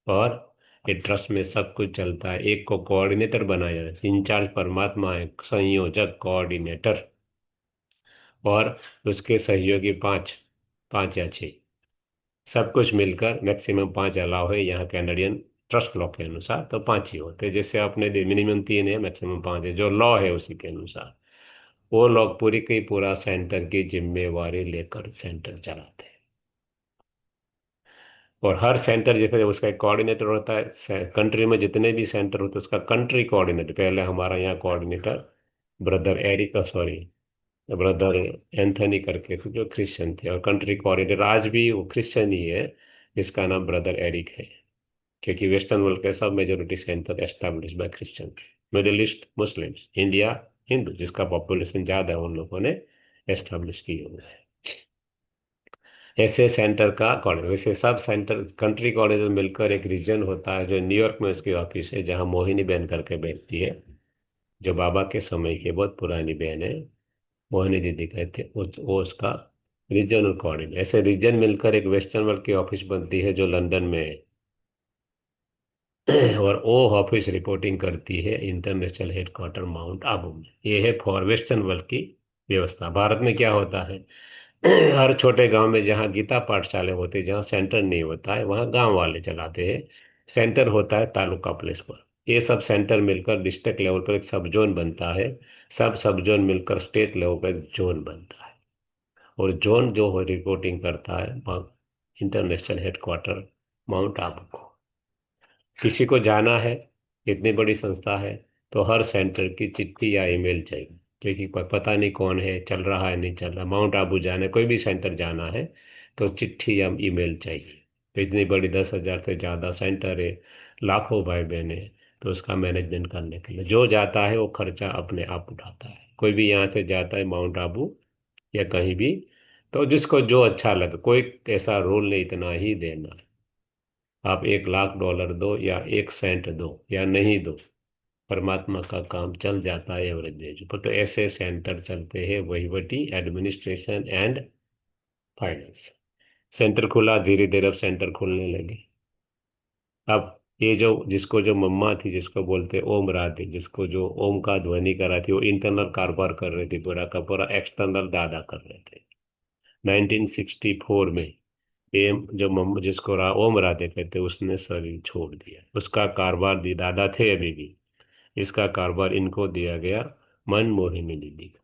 और ये ट्रस्ट में सब कुछ चलता है। एक को कोऑर्डिनेटर बनाया है, इंचार्ज परमात्मा है, संयोजक कोऑर्डिनेटर, और उसके सहयोगी पांच, पांच या छह, सब कुछ मिलकर मैक्सिमम पांच अलाउ है यहाँ कैनेडियन ट्रस्ट लॉ के अनुसार। तो पांच ही होते हैं। जैसे अपने मिनिमम तीन है, मैक्सिमम पांच है, जो लॉ है उसी के अनुसार। वो लोग पूरी की पूरा सेंटर की जिम्मेवारी लेकर सेंटर चलाते हैं। और हर सेंटर जैसे उसका एक कोऑर्डिनेटर होता है, कंट्री में जितने भी सेंटर होते हैं उसका कंट्री कोऑर्डिनेटर। पहले हमारा यहाँ coordinator brother Eric, sorry, brother Anthony करके थे, जो क्रिश्चियन थे, और कंट्री कोऑर्डिनेटर आज भी वो क्रिश्चियन ही है, जिसका नाम ब्रदर एरिक है। क्योंकि वेस्टर्न वर्ल्ड के सब majority centre establish by Christian, middle east Muslims, India Hindu, जिसका पॉपुलेशन ज़्यादा है, उन लोगों ने एस्टेब्लिश किए हुए हैं। ऐसे सेंटर का कॉलेज, वैसे सब सेंटर कंट्री कॉलेज मिलकर एक रीजन होता है, जो न्यूयॉर्क में उसकी ऑफिस है, जहाँ मोहिनी बहन करके बैठती है, जो बाबा के समय की बहुत पुरानी बहन है, मोहिनी दीदी कहते हैं। वो उसका रीजनल कोऑर्डिनेटर। ऐसे रीजन मिलकर एक वेस्टर्न वर्ल्ड की ऑफिस बनती है, जो लंदन में है। और वो ऑफिस रिपोर्टिंग करती है इंटरनेशनल हेडक्वार्टर माउंट आबू में। ये है फॉर वेस्टर्न वर्ल्ड की व्यवस्था। भारत में क्या होता है? हर छोटे गांव में जहाँ गीता पाठशाला होते हैं, जहाँ सेंटर नहीं होता है, वहाँ गांव वाले चलाते हैं। सेंटर होता है तालुका प्लेस पर। ये सब सेंटर मिलकर डिस्ट्रिक्ट लेवल पर एक सब जोन बनता है। सब सब जोन मिलकर स्टेट लेवल पर एक जोन बनता है। और जोन जो हो रिपोर्टिंग करता है इंटरनेशनल हेडक्वार्टर माउंट आबू को। किसी को जाना है, इतनी बड़ी संस्था है, तो हर सेंटर की चिट्ठी या ईमेल चाहिए। क्योंकि पता नहीं कौन है, चल रहा है नहीं चल रहा, माउंट आबू जाना है, कोई भी सेंटर जाना है, तो चिट्ठी या ईमेल चाहिए। तो इतनी बड़ी 10,000 से ज़्यादा सेंटर है, लाखों भाई बहन है, तो उसका मैनेजमेंट करने के लिए जो जाता है वो खर्चा अपने आप उठाता है। कोई भी यहाँ से जाता है माउंट आबू या कहीं भी, तो जिसको जो अच्छा लगे, कोई ऐसा रूल नहीं इतना ही देना। आप $1,00,000 दो या 1 सेंट दो या नहीं दो, परमात्मा का काम चल जाता है एवरेज बेज पर। तो ऐसे सेंटर चलते हैं, वहीवटी, एडमिनिस्ट्रेशन एंड फाइनेंस। सेंटर खुला, धीरे धीरे अब सेंटर खुलने लगे। अब ये जो जिसको जो मम्मा थी, जिसको बोलते ओम राधे, जिसको जो ओम का ध्वनि करा थी, वो इंटरनल कारोबार कर रही थी, पूरा का पूरा एक्सटर्नल दादा कर रहे थे। 1964 में एम जो जिसको ओम राधे कहते, उसने शरीर छोड़ दिया। उसका कारोबार दी दादा थे अभी भी, इसका कारोबार इनको दिया गया, मनमोहिनी दीदी को।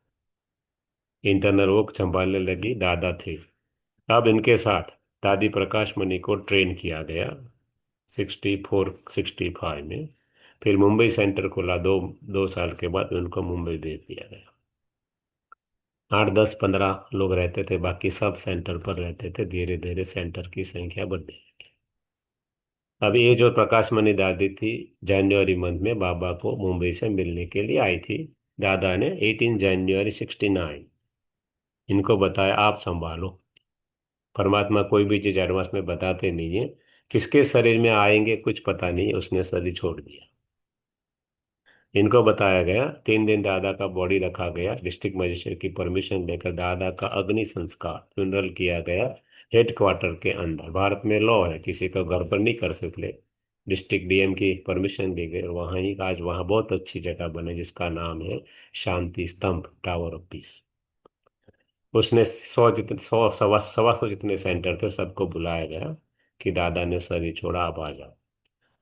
इंटरनल वो संभालने लगी, दादा थे। अब इनके साथ दादी प्रकाश मणि को ट्रेन किया गया 64-65 में। फिर मुंबई सेंटर खुला, दो दो साल के बाद उनको मुंबई भेज दिया गया। 8, 10, 15 लोग रहते थे, बाकी सब सेंटर पर रहते थे। धीरे धीरे सेंटर की संख्या बढ़ने लगी। अब ये जो प्रकाश मणि दादी थी, जनवरी मंथ में बाबा को मुंबई से मिलने के लिए आई थी। दादा ने 18 जनवरी 1969 इनको बताया आप संभालो। परमात्मा कोई भी चीज एडवांस में बताते नहीं है। किसके शरीर में आएंगे कुछ पता नहीं, उसने शरीर छोड़ दिया। इनको बताया गया 3 दिन दादा का बॉडी रखा गया, डिस्ट्रिक्ट मजिस्ट्रेट की परमिशन लेकर दादा का अग्नि संस्कार फ्यूनरल किया गया हेडक्वार्टर के अंदर। भारत में लॉ है, किसी का घर पर नहीं कर सकते। डिस्ट्रिक्ट डीएम की परमिशन दी गई, और वहाँ ही आज वहाँ बहुत अच्छी जगह बने, जिसका नाम है शांति स्तंभ, टावर ऑफ पीस। उसने 100 सवा 100 जितने सेंटर थे सबको बुलाया गया कि दादा ने शरीर छोड़ा, आप आ जाओ।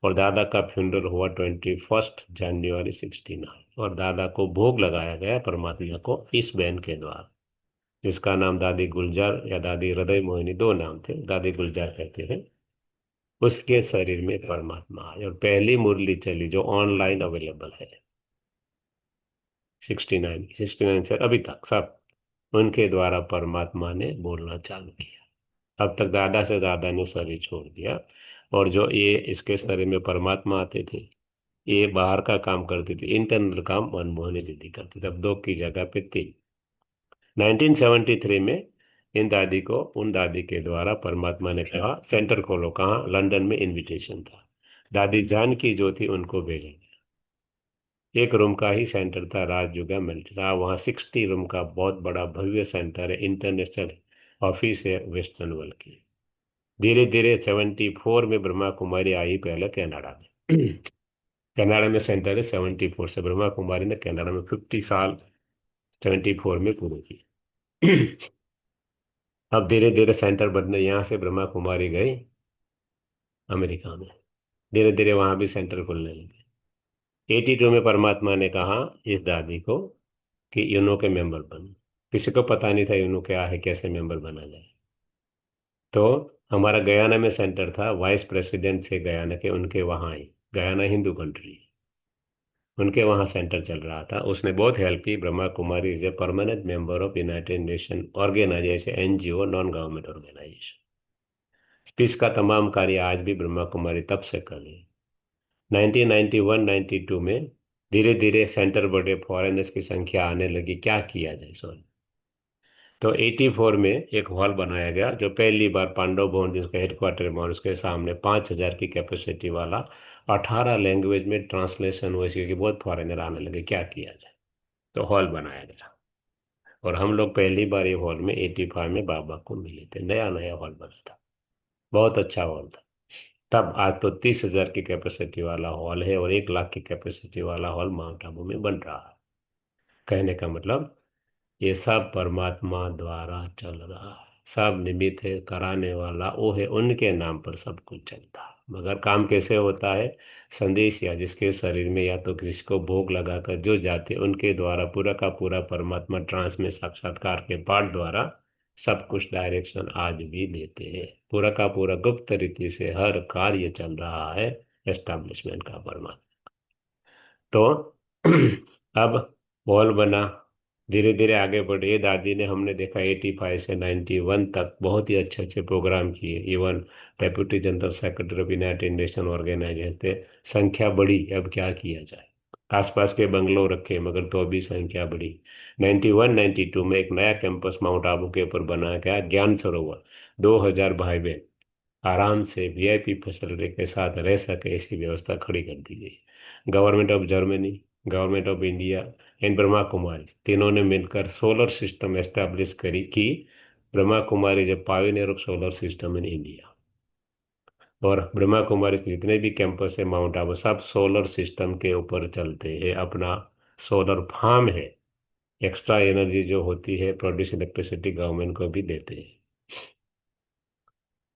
और दादा का फ्यूनरल हुआ 21 जनवरी 1969, और दादा को भोग लगाया गया परमात्मा को इस बहन के द्वारा। जिसका नाम दादी गुलजार या दादी हृदय मोहिनी, दो नाम थे, दादी गुलजार कहते हैं। उसके शरीर में परमात्मा आए और पहली मुरली चली जो ऑनलाइन अवेलेबल है। 69 से अभी तक सब उनके द्वारा परमात्मा ने बोलना चालू किया। अब तक दादा से दादा ने शरीर छोड़ दिया। और जो ये इसके शरीर में परमात्मा आते थे, ये बाहर का काम करती थी, इंटरनल काम मनमोहनी दीदी करती थी। अब दो की जगह पे तीन। 1973 में इन दादी को उन दादी के द्वारा परमात्मा ने कहा सेंटर खोलो। कहाँ? लंदन में इनविटेशन था। दादी जानकी जो थी उनको भेजा गया। एक रूम का ही सेंटर था, राजयुगा मिलिट्री था वहाँ। 60 रूम का बहुत बड़ा भव्य सेंटर है, इंटरनेशनल ऑफिस है वेस्टर्न वर्ल्ड की। धीरे धीरे 74 में ब्रह्मा कुमारी आई पहले कनाडा में। कनाडा में सेंटर है। 74 से ब्रह्मा कुमारी ने कनाडा में 50 साल 74 में पूरे किए। अब धीरे धीरे सेंटर बनने यहाँ से ब्रह्मा कुमारी गई अमेरिका में। धीरे धीरे वहां भी सेंटर खुलने लगे। 82 में परमात्मा ने कहा इस दादी को कि यूनो के मेंबर बनो। किसी को पता नहीं था यूनो क्या है, कैसे मेंबर बना जाए। तो हमारा गयाना में सेंटर था, वाइस प्रेसिडेंट से गयाना के उनके वहाँ आई। गयाना हिंदू कंट्री, उनके वहाँ सेंटर चल रहा था। उसने बहुत हेल्प की। Brahma Kumari is a permanent member of United nation organization, NGO, non government organization. Speech का तमाम कार्य आज भी ब्रह्मा कुमारी तब से कर रही है। 1991-92 में धीरे धीरे सेंटर बढ़े, फॉरेनर्स की संख्या आने लगी। क्या किया जाए सॉरी। तो 84 में एक हॉल बनाया गया जो पहली बार पांडव भवन जिसका हेडक्वार्टर है उसके सामने 5,000 की कैपेसिटी वाला। 18 लैंग्वेज में ट्रांसलेशन हुआ क्योंकि बहुत फॉरेनर आने लगे। क्या किया जाए, तो हॉल बनाया गया। और हम लोग पहली बार ये हॉल में 85 में बाबा को मिले थे। नया नया हॉल बना था, बहुत अच्छा हॉल था तब। आज तो 30,000 की कैपेसिटी वाला हॉल है और 1 लाख की कैपेसिटी वाला हॉल माउंट आबू में बन रहा है। कहने का मतलब ये सब परमात्मा द्वारा चल रहा है। सब निमित्त है, कराने वाला वो है, उनके नाम पर सब कुछ चलता है। मगर काम कैसे होता है? संदेश या जिसके शरीर में या तो जिसको भोग लगाकर जो जाते उनके द्वारा पूरा का पूरा परमात्मा ट्रांस में साक्षात्कार के पाठ द्वारा सब कुछ डायरेक्शन आज भी देते हैं। पूरा का पूरा गुप्त रीति से हर कार्य चल रहा है एस्टैब्लिशमेंट का परमात्मा। तो अब हॉल बना, धीरे धीरे आगे बढ़े। दादी ने हमने देखा 85 से 91 तक बहुत ही अच्छे अच्छे प्रोग्राम किए। Even deputy general secretary of United nation organization थे। संख्या बढ़ी, अब क्या किया जाए। आसपास के बंगलों रखे मगर तो भी संख्या बढ़ी। 91-92 में एक नया कैंपस माउंट आबू के ऊपर बनाया गया, ज्ञान सरोवर। 2,000 भाई बहन आराम से वीआईपी फैसिलिटी के साथ रह सके ऐसी व्यवस्था खड़ी कर दी गई। Government of Germany, government of India and Brahma Kumari तीनों ने मिलकर सोलर सिस्टम एस्टेब्लिश करी कि Brahma Kumari is pioneer of solar system in India. और ब्रह्मा कुमारी के जितने भी कैंपस है माउंट आबू सब सोलर सिस्टम के ऊपर चलते हैं। अपना सोलर फार्म है। एक्स्ट्रा एनर्जी जो होती है प्रोड्यूस इलेक्ट्रिसिटी गवर्नमेंट को भी देते हैं।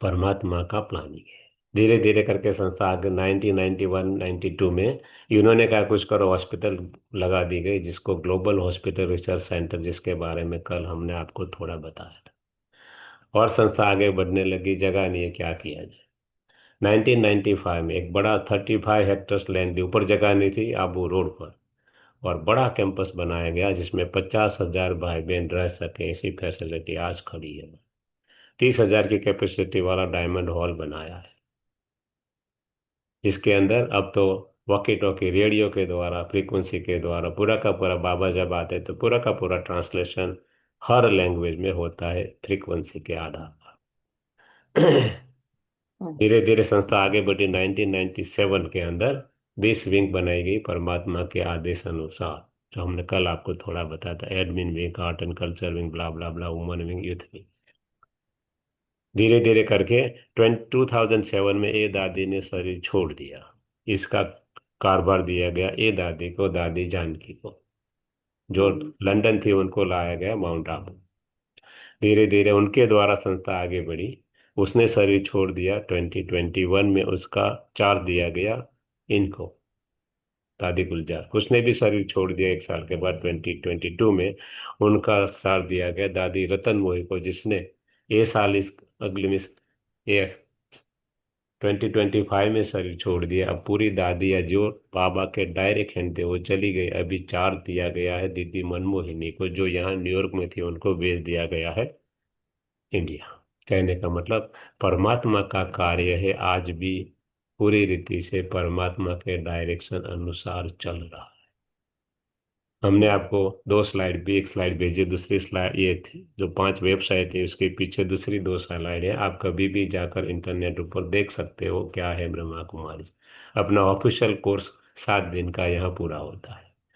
परमात्मा का प्लानिंग है। धीरे धीरे करके संस्था आगे 1991-92 में इन्होंने कहा कुछ करो, हॉस्पिटल लगा दी गई जिसको ग्लोबल हॉस्पिटल रिसर्च सेंटर, जिसके बारे में कल हमने आपको थोड़ा बताया था। और संस्था आगे बढ़ने लगी, जगह नहीं है, क्या किया जाए। 1995 में एक बड़ा 35 हेक्टर्स लैंड दी, ऊपर जगह नहीं थी आबू रोड पर। और बड़ा कैंपस बनाया गया जिसमें 50,000 भाई बहन रह सके ऐसी फैसिलिटी आज खड़ी है। 30,000 की कैपेसिटी वाला डायमंड हॉल बनाया है जिसके अंदर अब तो वॉकी टॉकी रेडियो के द्वारा, फ्रीक्वेंसी के द्वारा पूरा का पूरा, बाबा जब आते तो पूरा का पूरा ट्रांसलेशन हर लैंग्वेज में होता है फ्रीक्वेंसी के आधार पर। हम्म, धीरे धीरे संस्था आगे बढ़ी। 1997 के अंदर 20 विंग बनाई गई परमात्मा के आदेश अनुसार, जो हमने कल आपको थोड़ा बताया था। Admin wing, art and culture wing, blah blah blah, woman wing, youth wing. धीरे धीरे करके 2007 में ए दादी ने शरीर छोड़ दिया। इसका कारभार दिया गया ए दादी को, दादी जानकी को, जो हम्म, लंदन थी उनको लाया गया माउंट आबू। धीरे धीरे उनके द्वारा संस्था आगे बढ़ी। उसने शरीर छोड़ दिया। 2021 में उसका चार्ज दिया गया इनको। दादी गुलजार, उसने भी शरीर छोड़ दिया 1 साल के बाद 2022 में। उनका साथ दिया गया दादी रतन मोही को, जिसने ये साल इस अगले में ये 2025 में शरीर छोड़ दिया। अब पूरी दादी या जो बाबा के डायरेक्ट हैंड थे वो चली गई। अभी चार्ज दिया गया है दीदी मनमोहिनी को, जो यहाँ न्यूयॉर्क में थी, उनको भेज दिया गया है इंडिया। कहने का मतलब परमात्मा का कार्य है आज भी पूरी रीति से परमात्मा के डायरेक्शन अनुसार चल रहा है। हमने हम्म, आपको 2 स्लाइड भी, एक स्लाइड भेजी, दूसरी स्लाइड ये थी जो 5 वेबसाइट है उसके पीछे दूसरी 2 स्लाइड है। आप कभी भी जाकर इंटरनेट ऊपर देख सकते हो क्या है ब्रह्मा कुमारी। अपना ऑफिशियल कोर्स 7 दिन का यहाँ पूरा होता है।